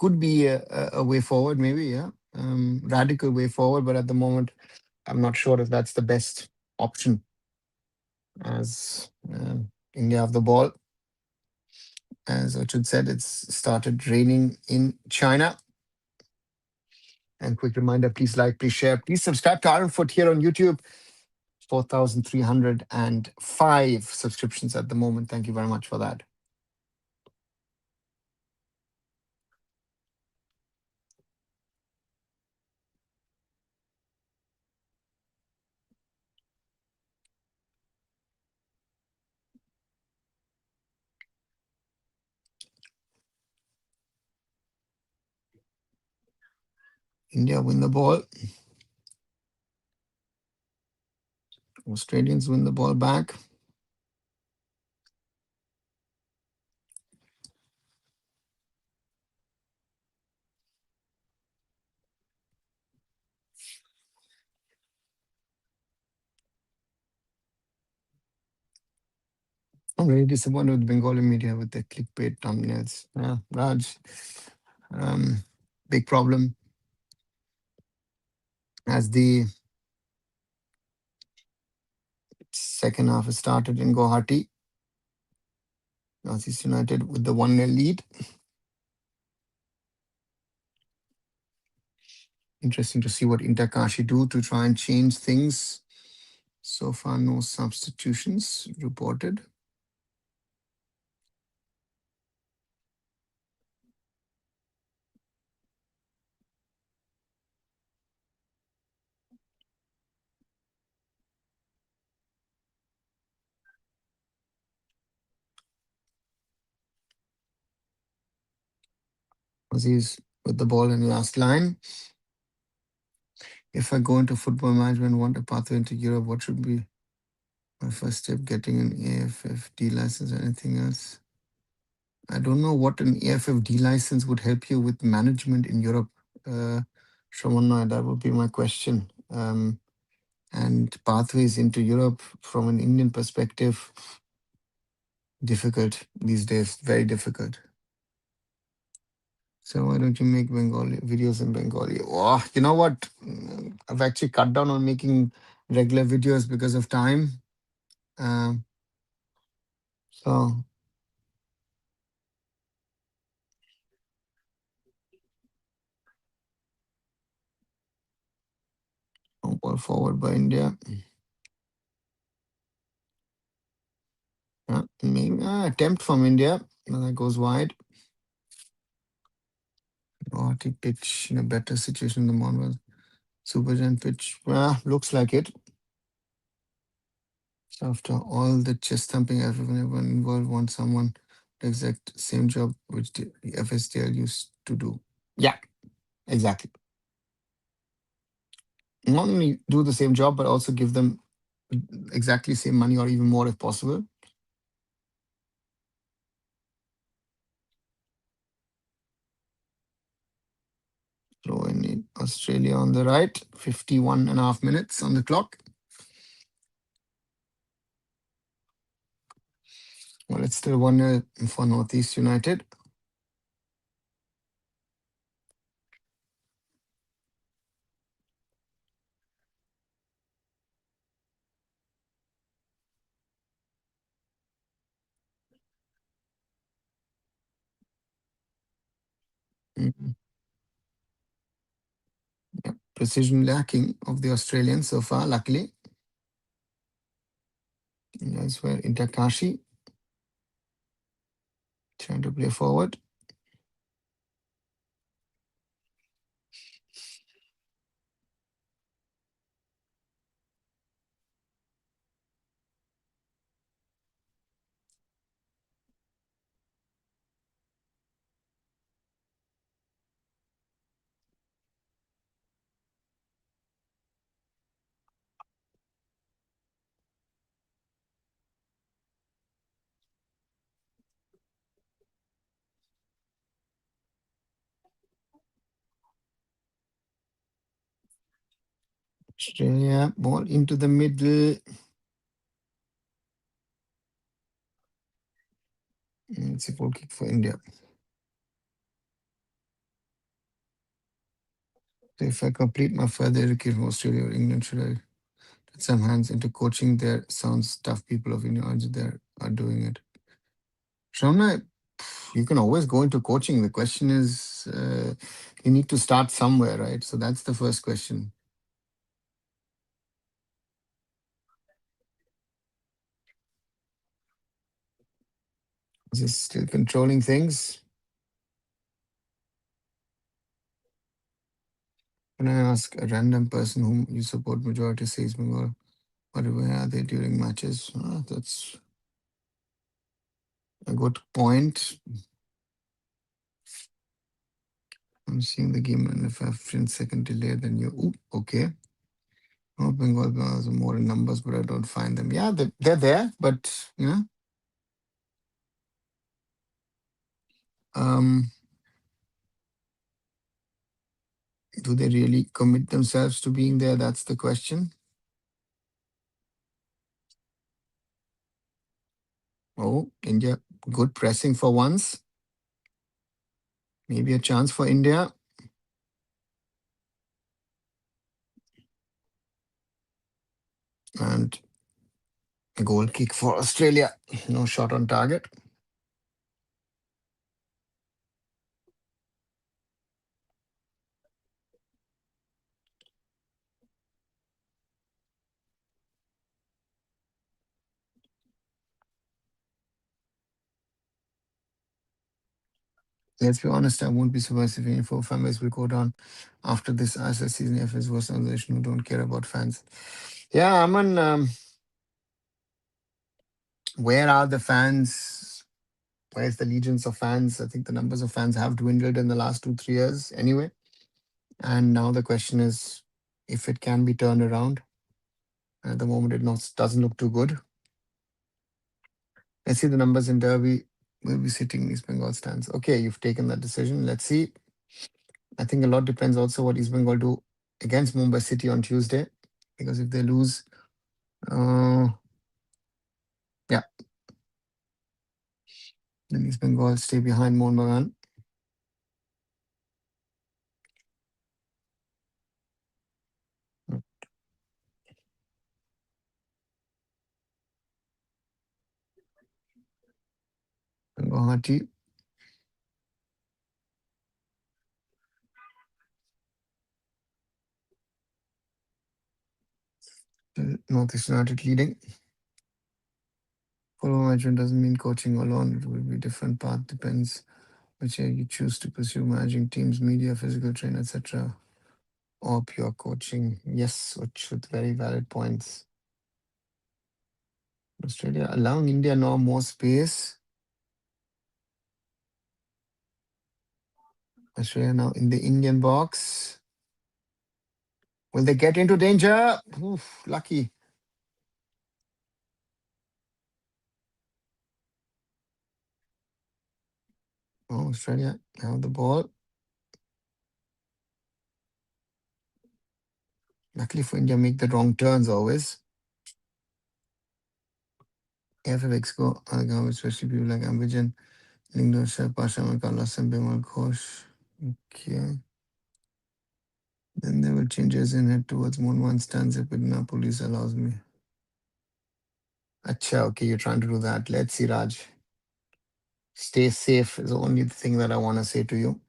a way forward, maybe. Yeah, radical way forward. But at the moment, I'm not sure if that's the best option. As India have the ball, as Achud said, it's started raining in China. And quick reminder: please like, please share, please subscribe to Iron Foot here on YouTube. 4,305 subscriptions at the moment. Thank you very much for that. India win the ball. Australians win the ball back. I'm very disappointed with Bengali media with their clickbait thumbnails. Yeah, Raj, um, big problem as the second half has started in Guwahati. Northeast United with the 1-0 lead. Interesting to see what Inter Kashi do to try and change things. So far, no substitutions reported. Aziz with the ball in the last line. If I go into football management, want a pathway into Europe, what should be my first step? Getting an AIFF D license or anything else? I don't know what an AIFF D license would help you with management in Europe. Uh, Shravanna, that would be my question. And pathways into Europe from an Indian perspective, difficult these days, very difficult. So why don't you make Bengali videos in Bengali? Oh, you know what? I've actually cut down on making regular videos because of time. Um, so ball forward by India. Maybe attempt from India. That goes wide. Guwahati pitch in a better situation than Monwell. Supergiant pitch. Looks like it. So after all the chest thumping, everyone involved wants someone the exact same job which the FSDL used to do. Yeah, exactly. Not only do the same job, but also give them exactly same money or even more if possible. Throw in Australia on the right. 51.5 minutes on the clock. Well, it's still 1-0 for Northeast United. Mm, yeah. Precision lacking of the Australians so far, luckily. That's where Inter Kashi trying to play forward. Australia, ball into the middle. It's a goal kick for India. So if I complete my further education from Australia or England, should I put some hands into coaching there? Sounds tough. People of India there are doing it. Shona, you can always go into coaching. The question is, you need to start somewhere, right? So that's the first question. Is he still controlling things? When I ask a random person whom you support, majority says Bengal. What where are they during matches? That's a good point. I'm seeing the game, and if I have 10-second delay, then you. Ooh, okay. Oh, Bengal has more in numbers, but I don't find them. Yeah, they're there, but um, do they really commit themselves to being there? That's the question. Oh, India, good pressing for once. Maybe a chance for India. And a goal kick for Australia. No shot on target. Let's be honest, I won't be surprised if any four families will go down after this ISL season if it's worse organization who don't care about fans. Yeah, Aman, where are the fans? Where's the legions of fans? I think the numbers of fans have dwindled in the last 2-3 years anyway. And now the question is if it can be turned around. At the moment, it not, doesn't look too good. Let's see the numbers in Derby. Will be sitting East Bengal stands. Okay, you've taken that decision. Let's see. I think a lot depends also what East Bengal do against Mumbai City on Tuesday. Because if they lose, uh, yeah, then East Bengal stay behind Mohun Bagan. Guwahati, Northeast United leading. Follow management doesn't mean coaching alone. It will be different path. Depends which area you choose to pursue, managing teams, media, physical train, etc. Or pure coaching. Yes, which with very valid points. Australia allowing India now more space. Australia now in the Indian box. Will they get into danger? Oof, lucky. Oh, Australia have the ball. Luckily for India, make the wrong turns always. AIFF go, especially people like Ambijan, Lingdo, Sherpa, Shaman, Carlos, and Bimal Ghosh. Okay. Then they will change as in head towards Moon One stands if Idna police allows me. Acha, okay, you're trying to do that. Let's see, Raj. Stay safe is the only thing that I want to say to you.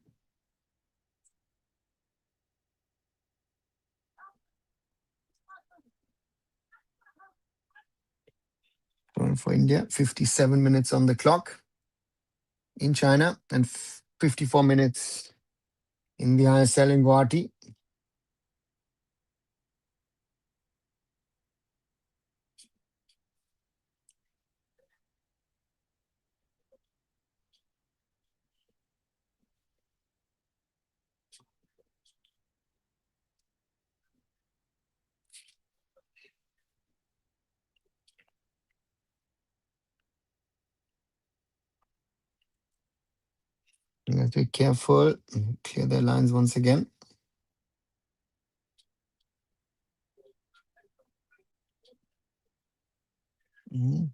1 for India. 57 minutes on the clock in China and 54 minutes in the ISL in Guwahati. You have to be careful. Clear their lines once again. Mhm.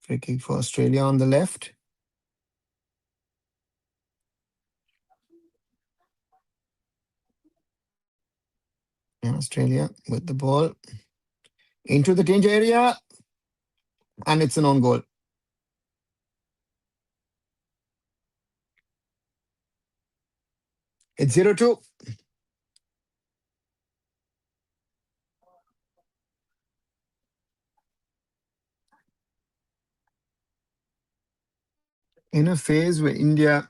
Free kick for Australia on the left. Yeah, Australia with the ball into the danger area, and it's an own goal. It's 0-2. In a phase where India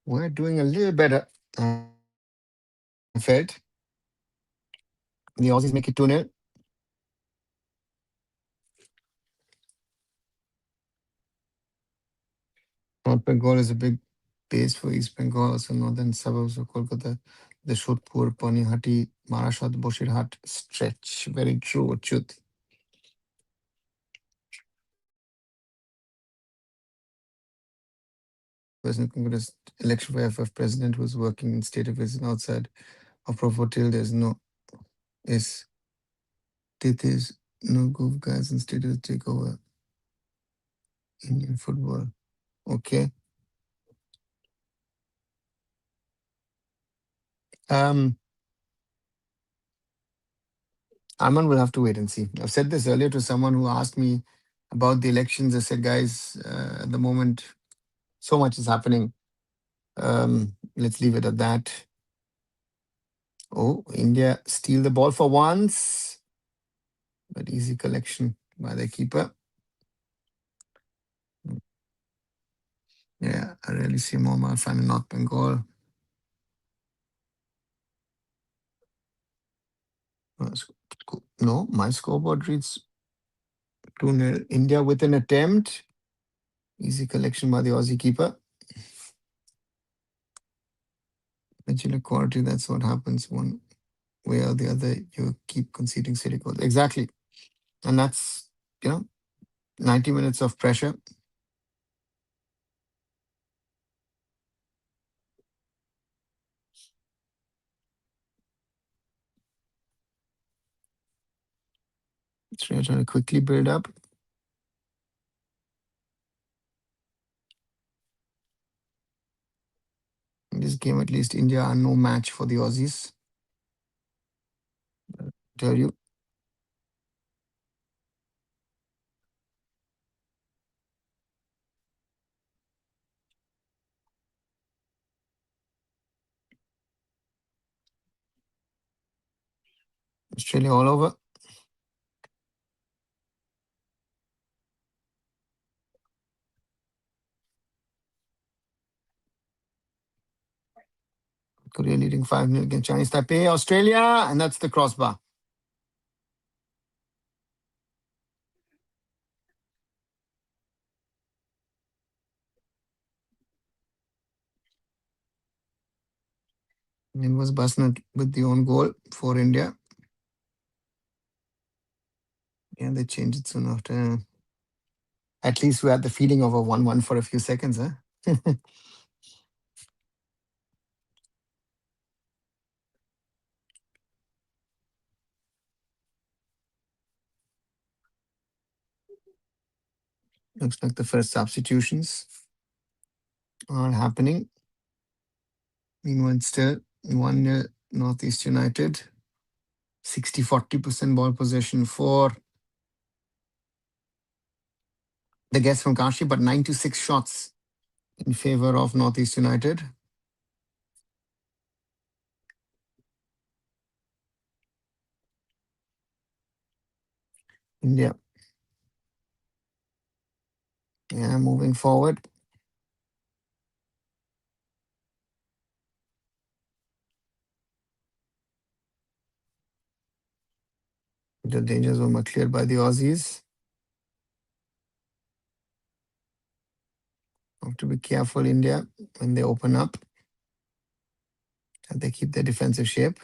were doing a little better, I felt. The Aussies make it 2-0. North Bengal is a big base for East Bengal, also northern suburbs of Kolkata. The Shodhpur, Panihati, Marashad, Boshirhat stretch. Very true, Achyut. President Congress election for AIFF president who's working in state affairs and outside of Profotil. There's no is there's no gov guys and state to take over Indian football. Okay. Um Arman will have to wait and see. I've said this earlier to someone who asked me about the elections. I said, guys, at the moment, so much is happening. Let's leave it at that. Oh, India steal the ball for once, but easy collection by the keeper. Yeah, I really see more Malfan in North Bengal. No, my scoreboard reads 2-0. India with an attempt. Easy collection by the Aussie keeper. Original quality, that's what happens one way or the other. You keep conceding silly goals. Exactly. And that's, 90 minutes of pressure. Trying to quickly build up. In this game, at least, India are no match for the Aussies. Tell you. Australia all over. Korea leading 5-0 against Chinese Taipei. Australia, and that's the crossbar. It was Basnat with the own goal for India. Yeah, they changed it soon after. At least we had the feeling of a 1-1 for a few seconds, huh? Looks like the first substitutions are happening. Meanwhile, still 1-0 Northeast United. 60-40% ball possession for the guests from Kashi, but 9-6 shots in favor of Northeast United. India. Yeah, moving forward. The danger zone were cleared by the Aussies. Have to be careful, India, when they open up, that they keep their defensive shape.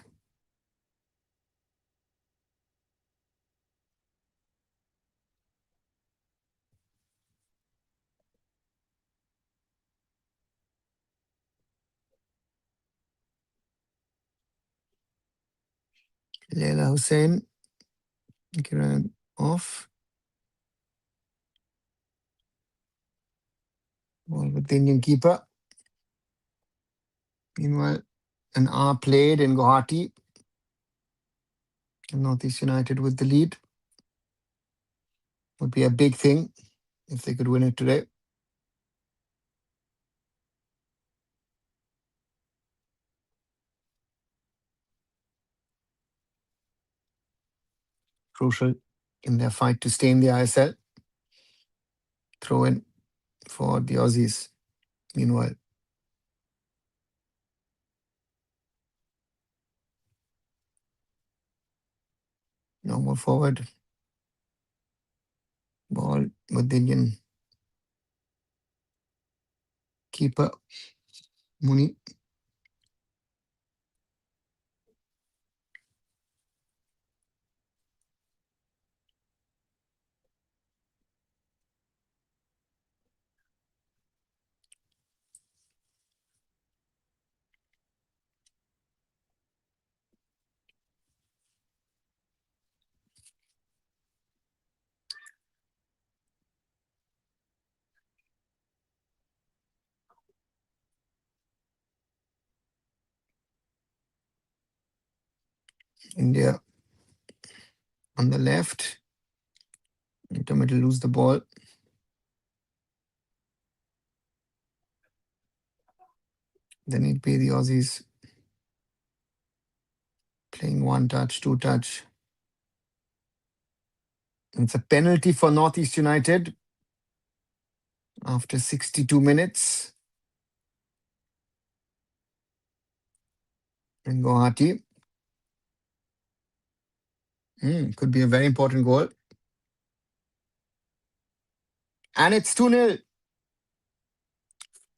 Leila Hussain, Kiran off. Ball with the Indian keeper. Meanwhile, an hour played in Guwahati. Northeast United with the lead. Would be a big thing if they could win it today. Crucial in their fight to stay in the ISL. Throw in for the Aussies. Meanwhile, no more forward. Ball with the Indian keeper, Muni. India on the left. Inter to lose the ball. Then it'd be the Aussies playing one touch, two touch. It's a penalty for Northeast United after 62 minutes in Guwahati. Could be a very important goal. And it's 2-0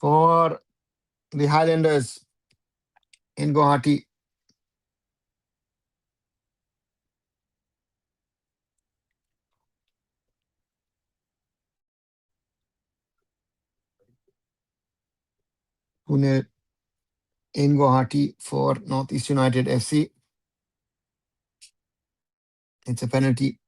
for the Highlanders in Guwahati. Pune in Guwahati for Northeast United FC. It's a penalty.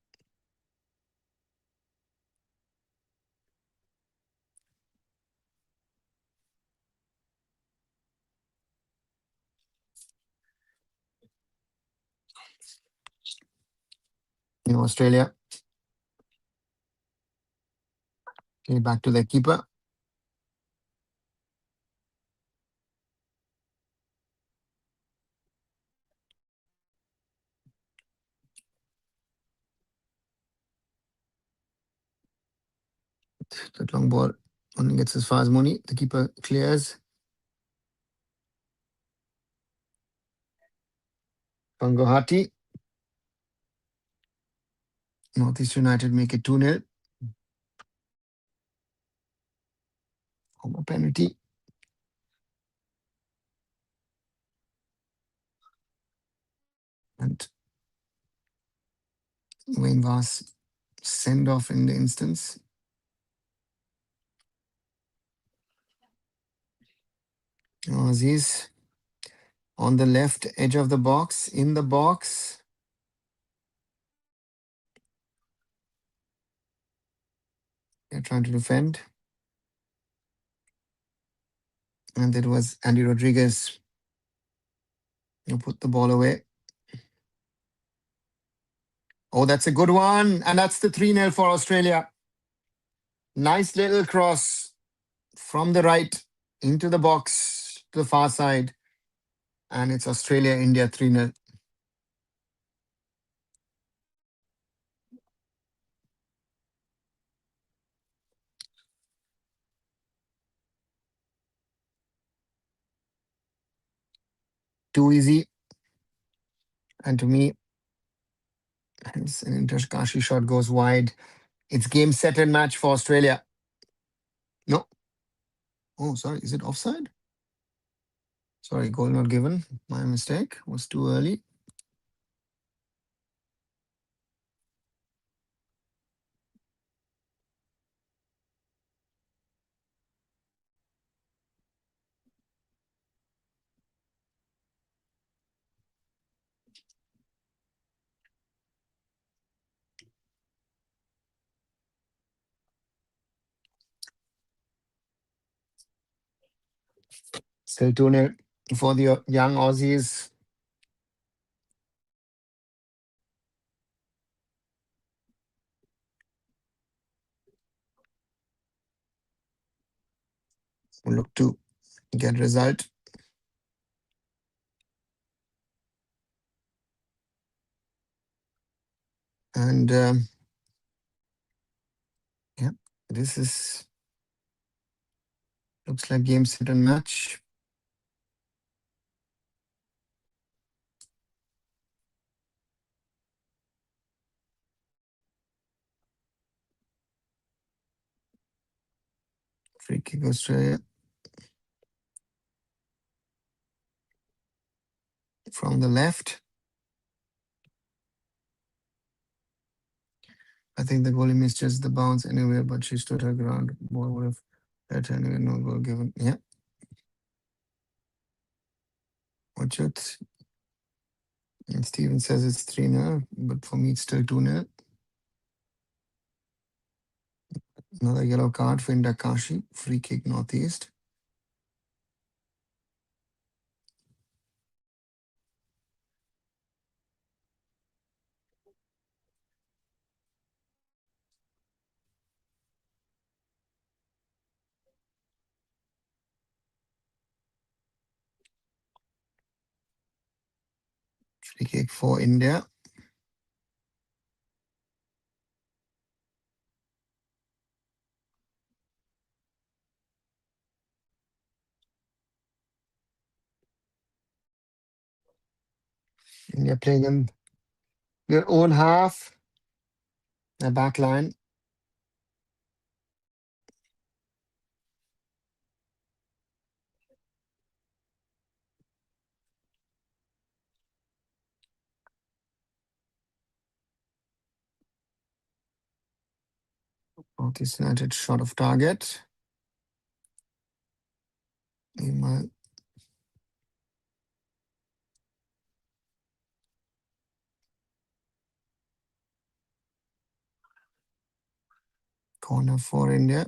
In Australia. Okay, back to the keeper. That long ball only gets as far as Muni. The keeper clears. From Guwahati. Northeast United make it 2-0. Home penalty. And Wayne Vass send off in the instance. Aussies on the left edge of the box, in the box. They're trying to defend. And it was Andy Rodriguez who put the ball away. Oh, that's a good one. And that's the 3-0 for Australia. Nice little cross from the right into the box to the far side. And it's Australia-India 3-0. too easy. And to me, it's an Inter Kashi shot goes wide. It's game, set, and match for Australia. No. Oh, sorry. Is it offside? Sorry, goal not given. My mistake. Was too early. Still 2-0 for the young Aussies. Who look to get result. And yeah, this is looks like game, set, and match. Free kick Australia from the left. I think the goalie missed just the bounce anyway, but she stood her ground. Ball would have hurt anyway. No goal given. Yeah. Watch it. And Steven says it's 3-0, but for me it's still 2-0. Another yellow card for Inter Kashi. Free kick Northeast. Free kick for India. India playing in their own half. Their back line. Northeast United shot of target. Meanwhile, corner for India.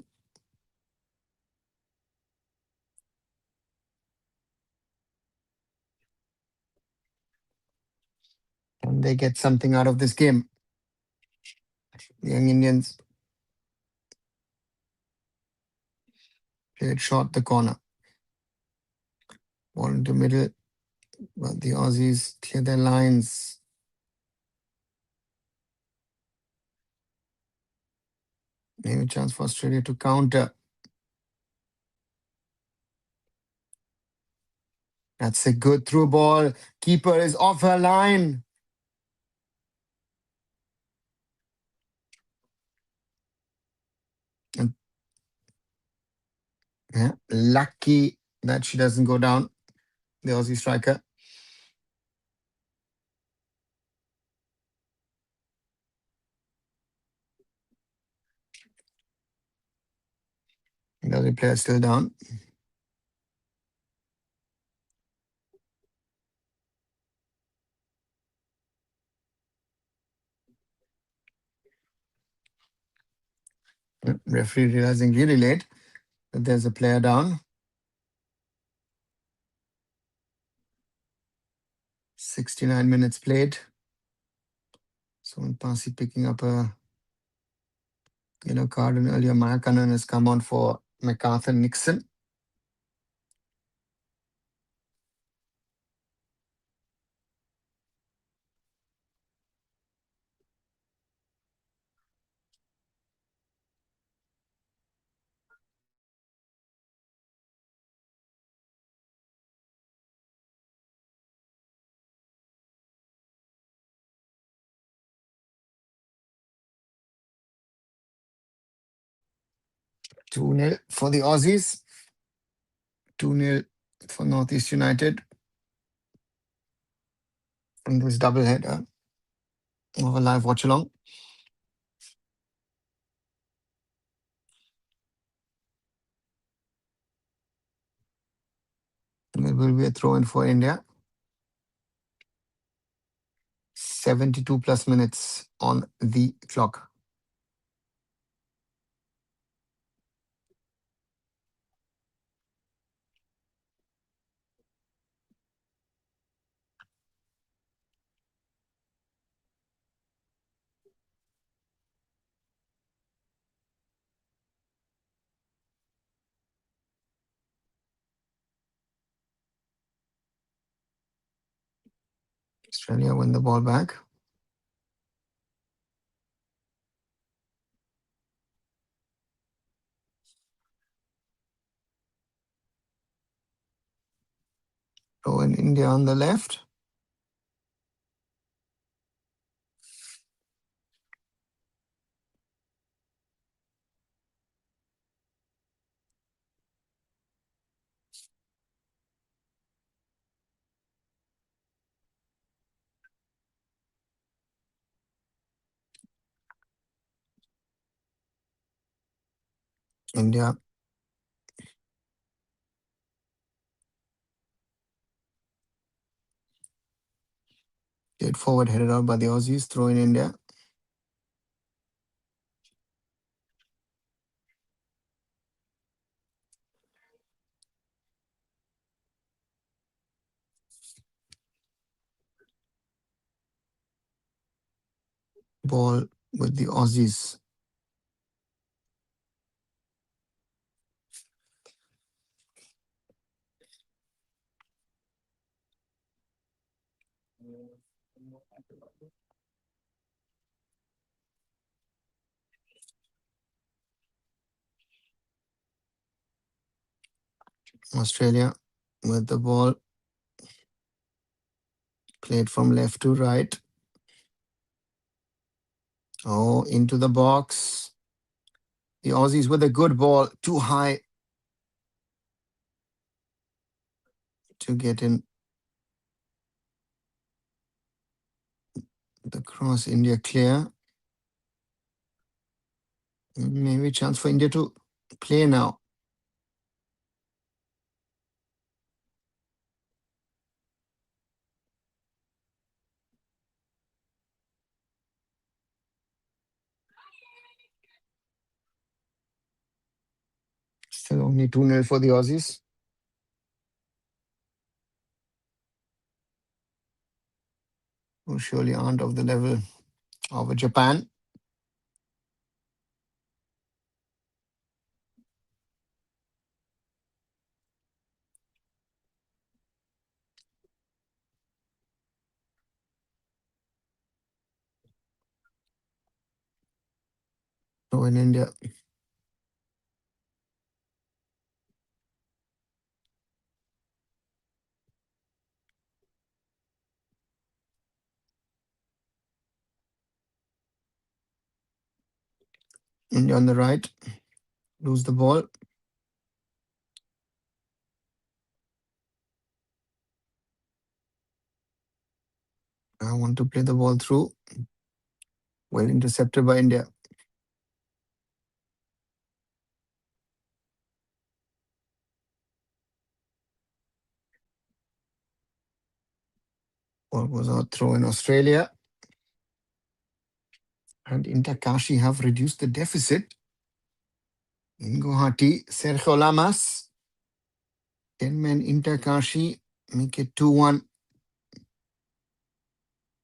And they get something out of this game. The young Indians played short the corner. Ball into middle. But the Aussies clear their lines. Maybe a chance for Australia to counter. That's a good through ball. Keeper is off her line. And yeah, lucky that she doesn't go down, the Aussie striker. The other player still down. Referee realizing really late that there's a player down. 69 minutes played. So Pasi picking up a yellow card, and earlier Mayakanan has come on for MacArthur Nixon. 2-0 for the Aussies. 2-0 for Northeast United in this doubleheader of a live watch along. And it will be a throw in for India. 72 plus minutes on the clock. Australia win the ball back. Throw in India on the left. India get forward, headed out by the Aussies. Throw in India. Ball with the Aussies. Australia with the ball. Played from left to right. Oh, into the box. The Aussies with a good ball. Too high to get in the cross. India clear. Maybe chance for India to play now. Still only 2-0 for the Aussies. Who surely aren't of the level of Japan. So in India. India on the right. Lose the ball. I want to play the ball through. Well intercepted by India. Ball was out throw in Australia. And Inter Kashi have reduced the deficit. In Guwahati, Sergio Lamas. 10-man Inter Kashi make it 2-1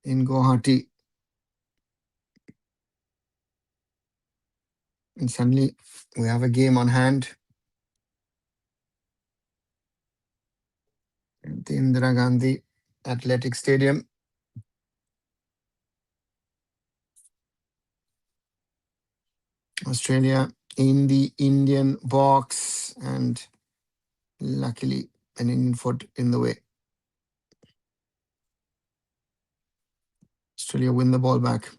in Guwahati. And suddenly we have a game on hand. At the Indira Gandhi Athletic Stadium. Australia in the Indian box, and luckily an Indian foot in the way. Australia win the ball back.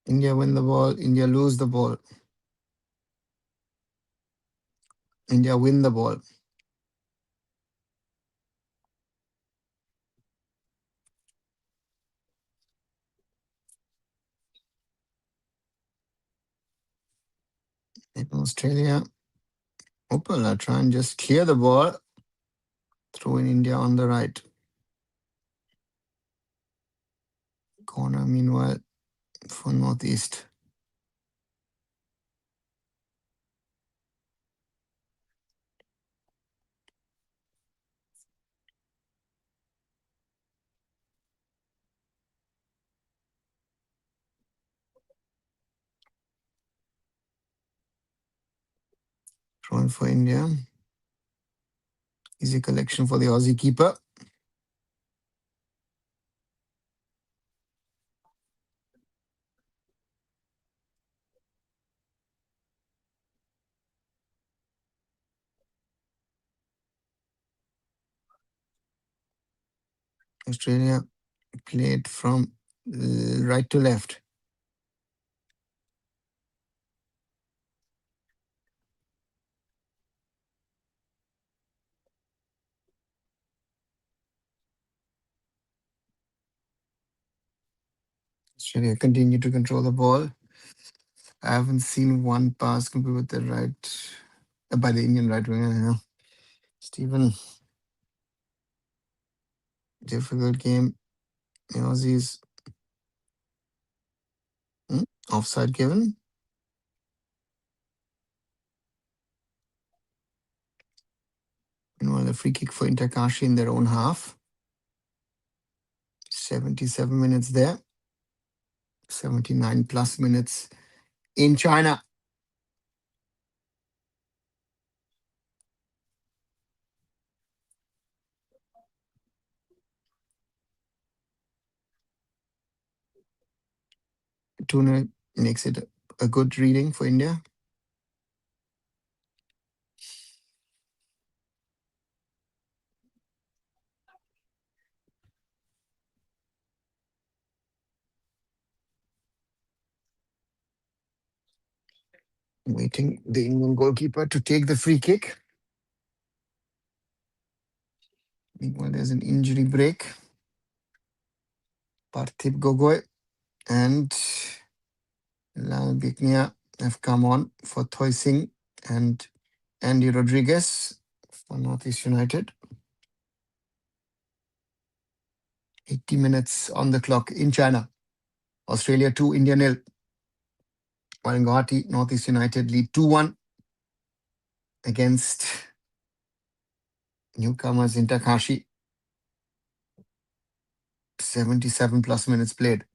India win the ball. India lose the ball. India win the ball. And Australia. Opala try and just clear the ball. Throw in India on the right corner. Meanwhile, for Northeast. Throwing for India. Easy collection for the Aussie keeper. Australia played from right to left. Australia continue to control the ball. I haven't seen one pass complete with the right by the Indian right winger. Yeah. Stephen, difficult game. The Aussies offside given. Meanwhile, a free kick for Inter Kashi in their own half. 77 minutes there. 79 plus minutes in China. Tuna makes it a good reading for India. Waiting the Indian goalkeeper to take the free kick. Meanwhile, there's an injury break. Parthiv Gogoi and Lal Bignia have come on for Thoi Singh and Andy Rodriguez for Northeast United. 80 minutes on the clock in China. Australia 2, India 0. While in Guwahati, Northeast United lead 2-1 against newcomers Inter Kashi. 77 plus minutes played.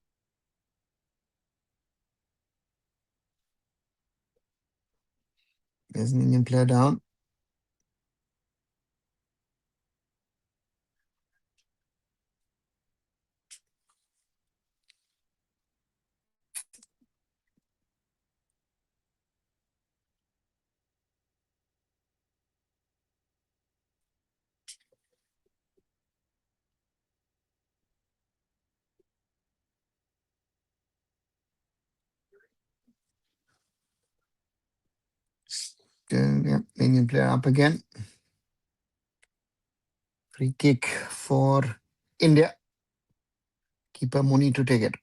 There's an Indian player down. Yeah, Indian player up again. Free kick for India. Keeper Muni to take it.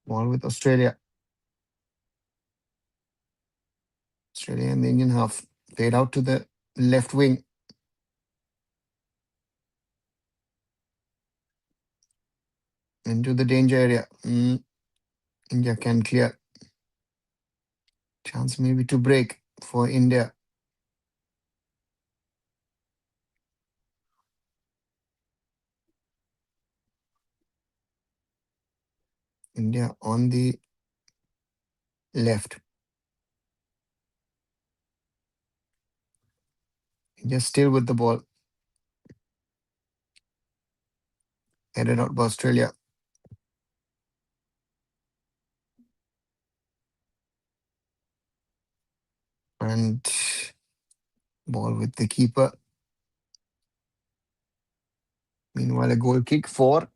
Ball with Australia. Australia in the Indian half. Played out to the left wing. Into the danger area. India can clear. Chance maybe to break for India. India on the left. India still with the ball. Headed out by Australia. And ball with the keeper. Meanwhile, a goal kick for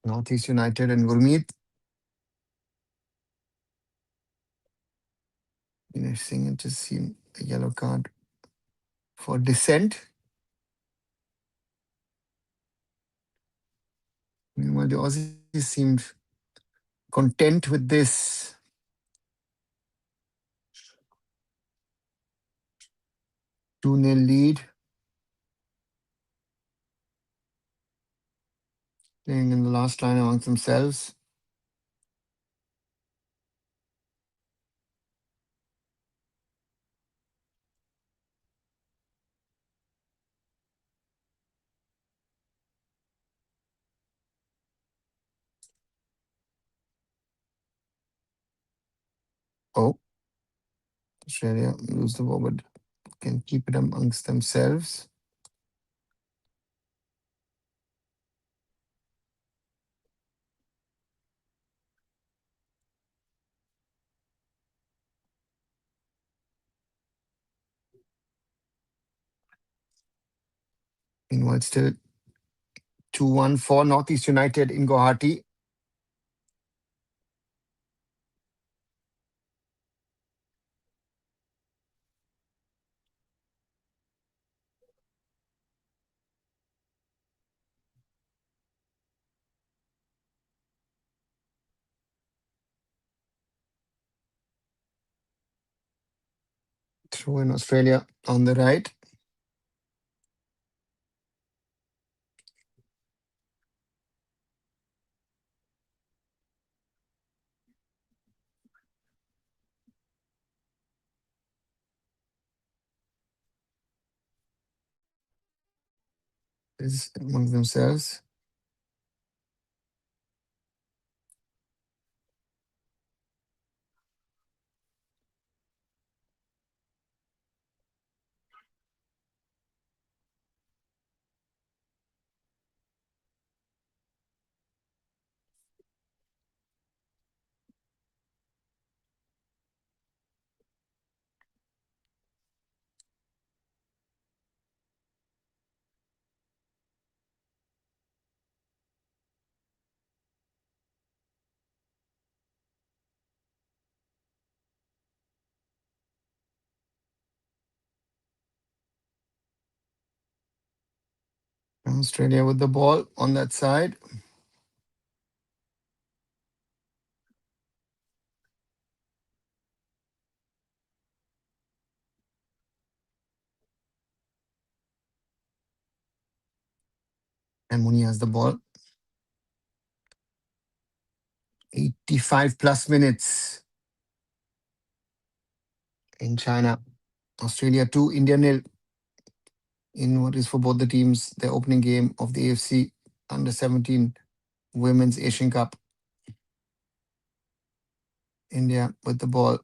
Northeast United and Gurmeet. Dinesh Singh had just seen a yellow card for dissent. Meanwhile, the Aussies seemed content with this 2-0 lead. Playing in the last line amongst themselves. Oh, Australia lose the ball, but can keep it amongst themselves. Meanwhile, still 2-1 for Northeast United in Guwahati. Throw in Australia on the right. Is among themselves. Australia with the ball on that side. And Mooney has the ball. 85 plus minutes in China. Australia 2, India 0 in what is for both the teams the opening game of the AFC Under 17 Women's Asian Cup. India with the ball.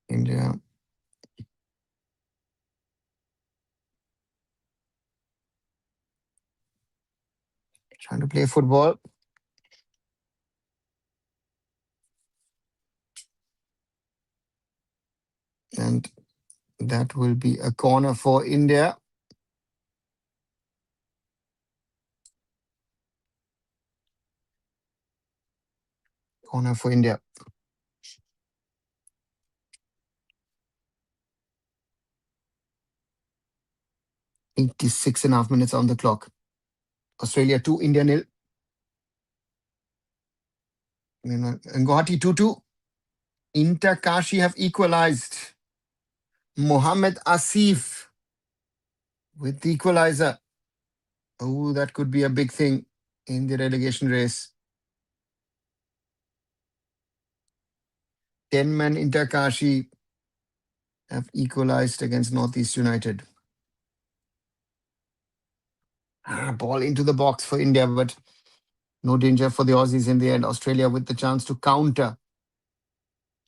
India trying to play football. And that will be a corner for India. Corner for India. 86.5 minutes on the clock. Australia 2, India 0. And Guwahati 2-2. Inter Kashi have equalized. Mohammed Asif with the equalizer. Oh, that could be a big thing in the relegation race. 10-man Inter Kashi have equalized against Northeast United. Ball into the box for India, but no danger for the Aussies in the end. Australia with the chance to counter.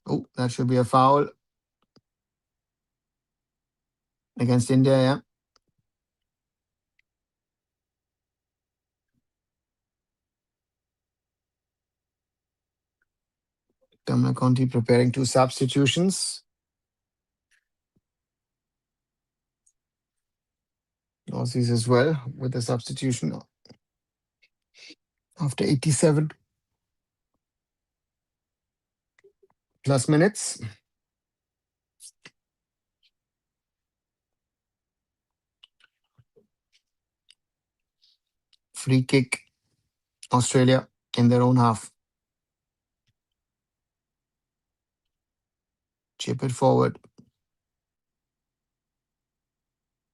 Oh, that should be a foul against India, yeah. Tamla Conti preparing two substitutions. Aussies as well with a substitution after 87 plus minutes. Free kick, Australia in their own half. Chip it forward.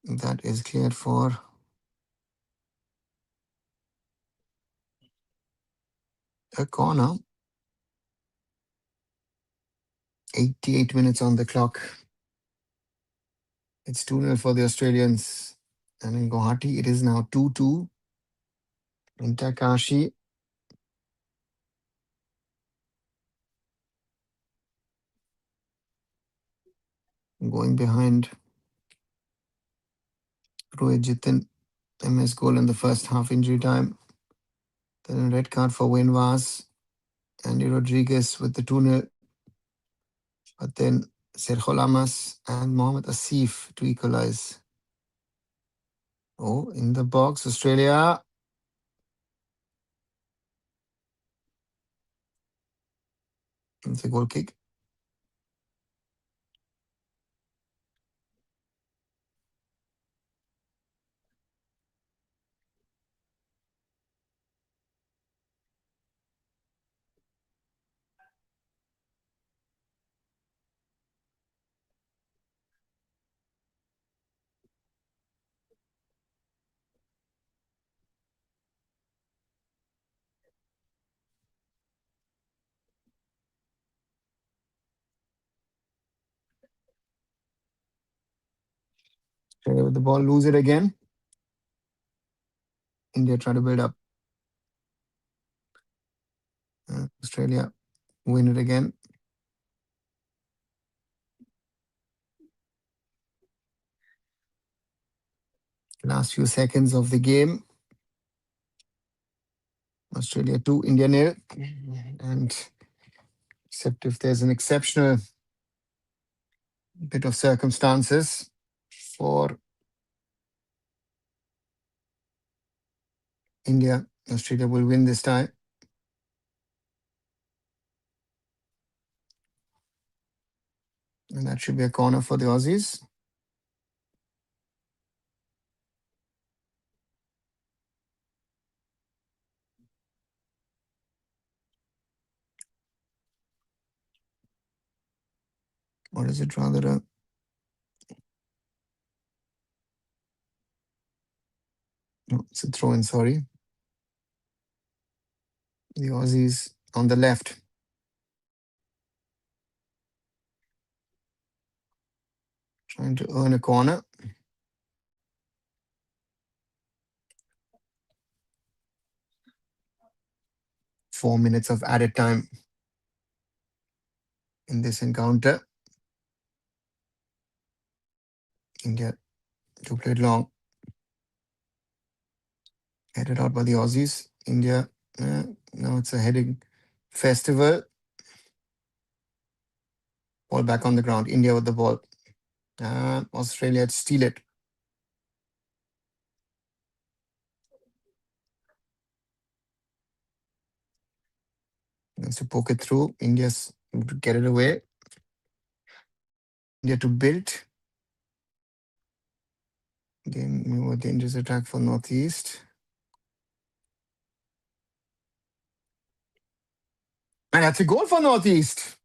That is cleared for a corner. 88 minutes on the clock. It's 2-0 for the Australians. And in Guwahati, it is now 2-2. Inter Kashi going behind Rohit Jitin. MS goal in the first half, injury time. Then a red card for Wayne Vaz. Andy Rodriguez with the 2-0. But then Sergio Lamas and Mohamed Asif to equalize. Oh, in the box, Australia. It's a goal kick. Australia with the ball, lose it again. India try to build up. Australia win it again. Last few seconds of the game. Australia 2, India 0. And except if there's an exceptional bit of circumstances for India, Australia will win this time. And that should be a corner for the Aussies. Or is it rather a... No, it's a throw-in, sorry. The Aussies on the left. Trying to earn a corner. 4 minutes of added time in this encounter. India to play it long. Headed out by the Aussies. India, now it's a heading festival. Ball back on the ground. India with the ball. Australia steal it. Wants to poke it through. India's to get it away. India to build. Again, more dangerous attack for Northeast. And that's a goal for Northeast.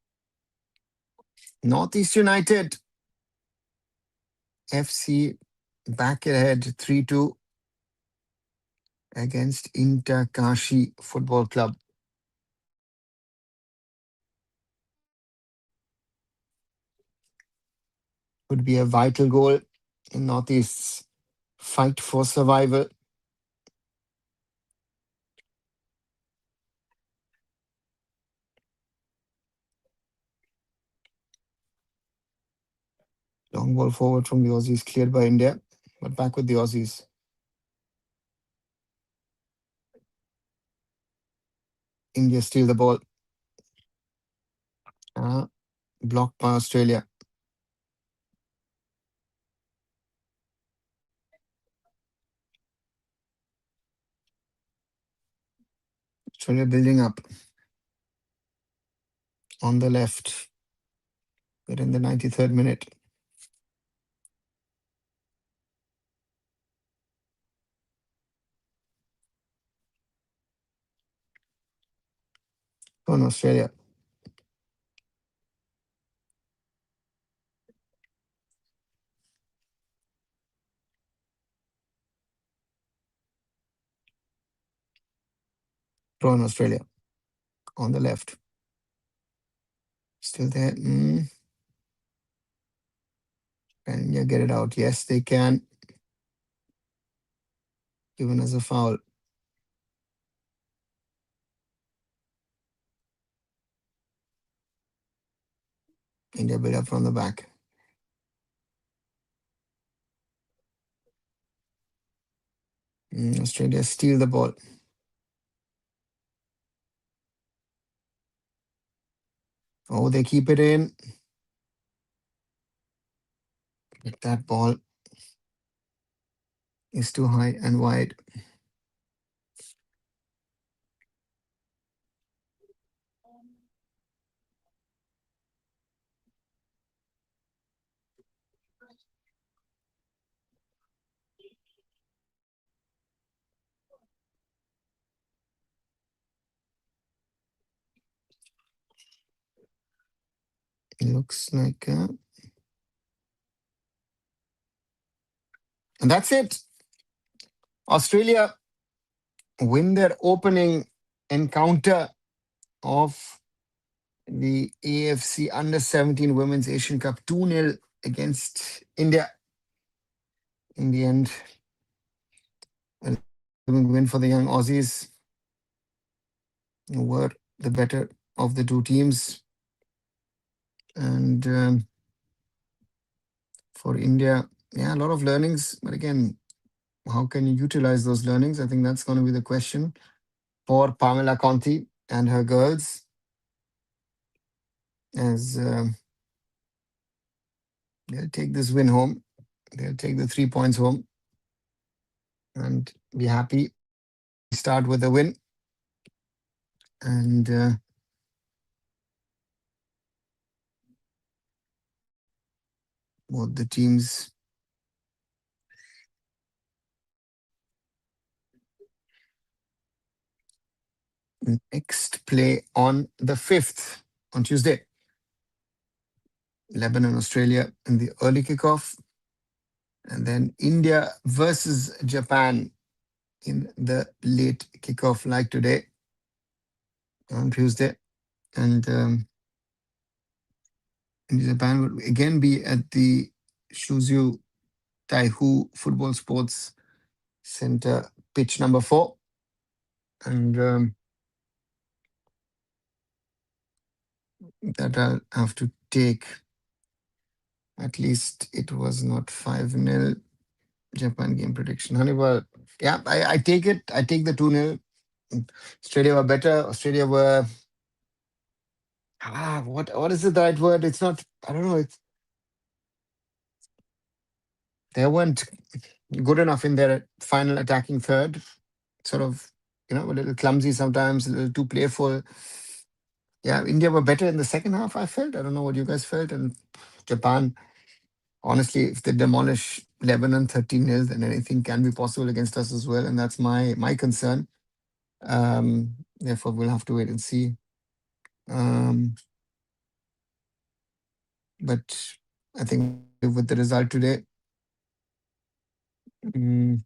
Northeast United FC back ahead 3-2 against Inter Kashi Football Club. Would be a vital goal in Northeast's fight for survival. Long ball forward from the Aussies, cleared by India, but back with the Aussies. India steal the ball. Blocked by Australia. Australia building up on the left. We're in the 93rd minute. On Australia. On Australia. On the left. Still there. Can you get it out? Yes, they can. Given as a foul. India build up from the back. Australia steal the ball. Oh, they keep it in. But that ball is too high and wide. It looks like... and that's it. Australia win their opening encounter of the AFC Under-17 Women's Asian Cup 2-0 against India. In the end, a win for the young Aussies, who were the better of the two teams. And for India, yeah, a lot of learnings. But again, how can you utilize those learnings? I think that's going to be the question for Pamela Conti and her girls, as they'll take this win home. They'll take the 3 points home and be happy. Start with a win. And both the teams next play on the 5th, on Tuesday. Lebanon, Australia in the early kickoff. And then India versus Japan in the late kickoff, like today on Tuesday. And Japan will again be at the Suzhou Taihu Football Sports Center, pitch number 4. And that I'll have to take. At least it was not 5-0. Japan game prediction. Hannibal, yeah, I take it. I take the 2-0. Australia were better. Australia were... what is the right word? It's not... I don't know. They weren't good enough in their final attacking third. Sort of, a little clumsy sometimes, a little too playful. Yeah, India were better in the second half, I felt. I don't know what you guys felt. And Japan, honestly, if they demolish Lebanon 13-0, then anything can be possible against us as well. And that's my concern. Therefore, we'll have to wait and see. But I think with the result today, let me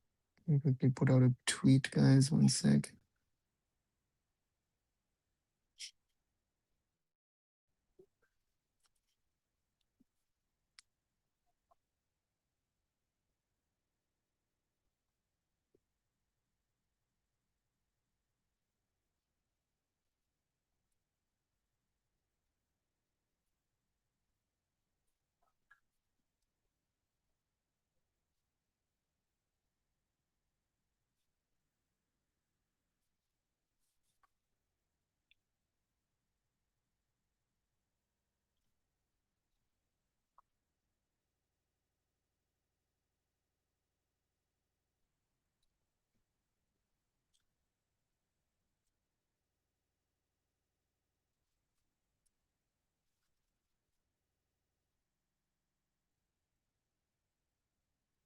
quickly put out a tweet, guys. One sec.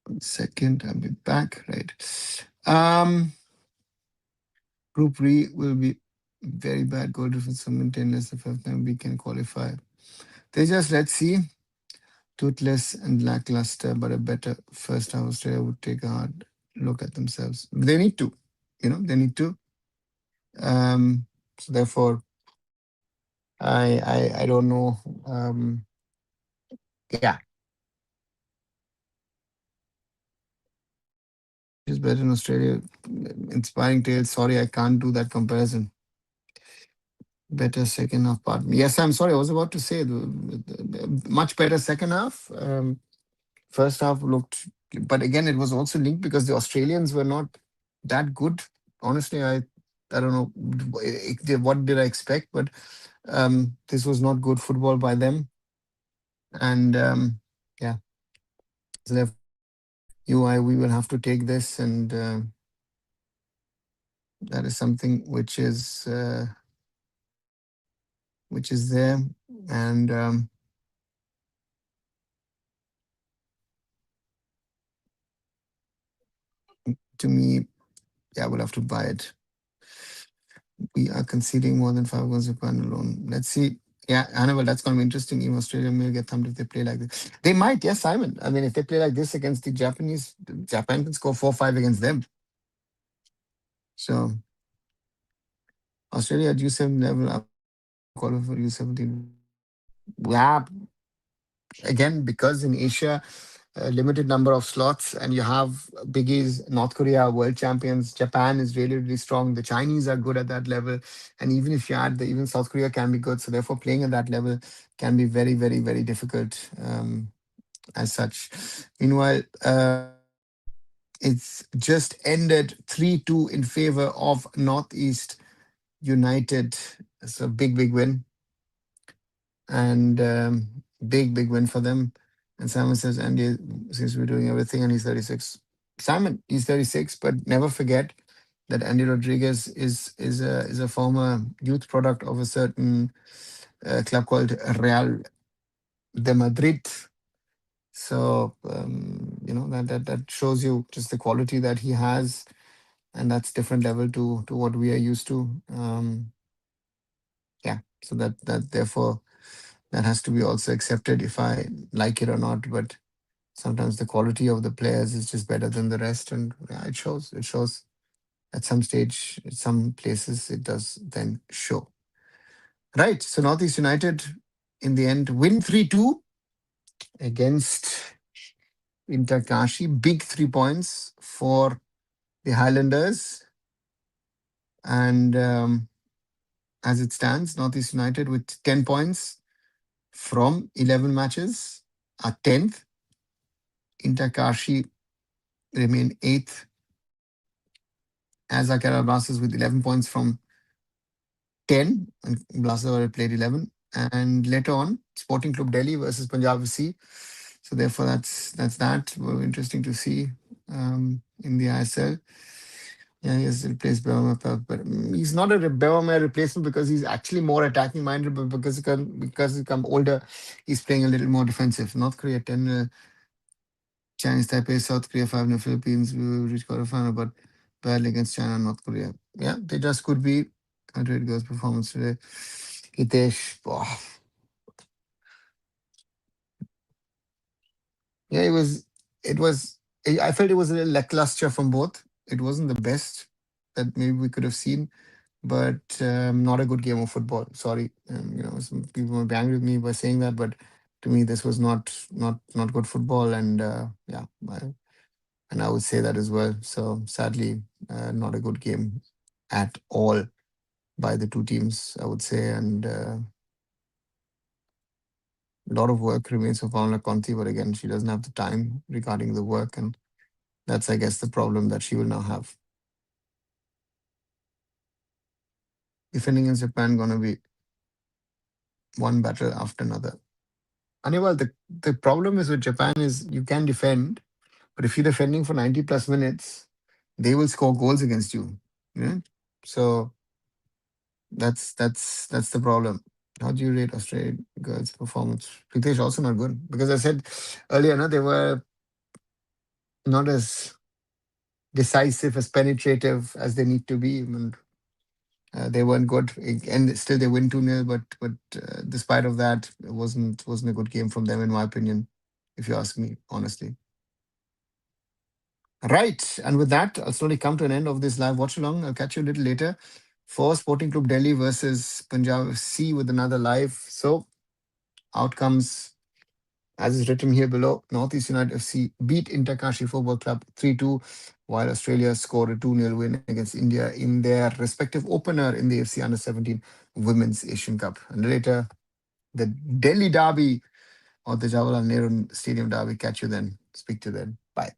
1 second, I'll be back. Right. Um, Group B will be very bad goal difference. Some maintenance the first time we can qualify. They just let's see. Toothless and lackluster, but a better first half. Australia would take a hard look at themselves. They need to, they need to. So therefore, I don't know. Yeah, it's better in Australia. Inspiring tales. Sorry, I can't do that comparison. Better second half part. Yes, I'm sorry. I was about to say much better second half. First half looked, but again, it was also linked because the Australians were not that good. Honestly, I don't know what did I expect, but this was not good football by them. And yeah, so therefore, we will have to take this, and that is something which is there. And to me, yeah, we'll have to buy it. We are conceding more than 5 goals to Japan alone. Let's see. Yeah, Hannibal, that's going to be interesting. Even Australia may get thumped if they play like this. They might, yes, Simon. I mean, if they play like this against the Japanese, Japan can score 4-5 against them. So Australia at U7 level up qualify for U17. Yeah, again, because in Asia, a limited number of slots, and you have biggies. North Korea, world champions. Japan is really, really strong. The Chinese are good at that level, and even if you add even South Korea can be good. So therefore, playing at that level can be very, very, very difficult as such. Meanwhile, it's just ended 3-2 in favor of Northeast United. It's a big, big win, and big, big win for them. And Simon says, Andy seems to be doing everything, and he's 36. Simon, he's 36, but never forget that Andy Rodriguez is a former youth product of a certain club called Real de Madrid. So that shows you just the quality that he has, and that's different level to what we are used to. Yeah, so that therefore that has to be also accepted, if I like it or not. But sometimes the quality of the players is just better than the rest, and yeah, it shows. It shows at some stage, at some places, it does then show. Right. So Northeast United, in the end, win 3-2 against Inter Kashi. Big 3 points for the Highlanders, and as it stands, Northeast United with 10 points from 11 matches are 10th. Inter Kashi remain 8th, as are Kerala Blasters with 11 points from 10, and Blasters already played 11. And later on, Sporting Club Delhi versus Punjab FC. So therefore, that's that. Very interesting to see in the ISL. Yeah, he has replaced Bewame, but he's not a Bewame replacement because he's actually more attacking minded, but because he become older, he's playing a little more defensive. North Korea 10, Chinese Taipei, South Korea 5, Philippines. We will reach quarterfinal, but badly against China and North Korea. Yeah, they just could be. 100 girls performance today. Hitesh, oh, yeah, it was. It was. I felt it was a little lackluster from both. It wasn't the best that maybe we could have seen, but not a good game of football. Sorry, some people will be angry with me by saying that, but to me, this was not good football, and yeah, and I would say that as well. So sadly, not a good game at all by the two teams, I would say, and a lot of work remains for Paula Conti, but again, she doesn't have the time regarding the work, and that's, I guess, the problem that she will now have. Defending in Japan gonna be one battle after another. Anyway, the problem is with Japan is you can defend, but if you're defending for 90 plus minutes, they will score goals against you. Yeah? So that's the problem. How do you rate Australian girls' performance? Pritesh also not good because I said earlier, no, not as decisive, as penetrative as they need to be. I mean, they weren't good, and still they win 2-0. But despite of that, it wasn't a good game from them, in my opinion, if you ask me honestly. Right, and with that, I'll slowly come to an end of this live watch along. I'll catch you a little later for Sporting Club Delhi versus Punjab FC with another live. So outcomes, as is written here below: Northeast United FC beat Inter Kashi Football Club 3-2, while Australia scored a 2-0 win against India in their respective opener in the AFC Under 17 Women's Asian Cup. And later, the Delhi Derby or the Jawaharlal Nehru Stadium Derby. Catch you then. Speak to you then. Bye.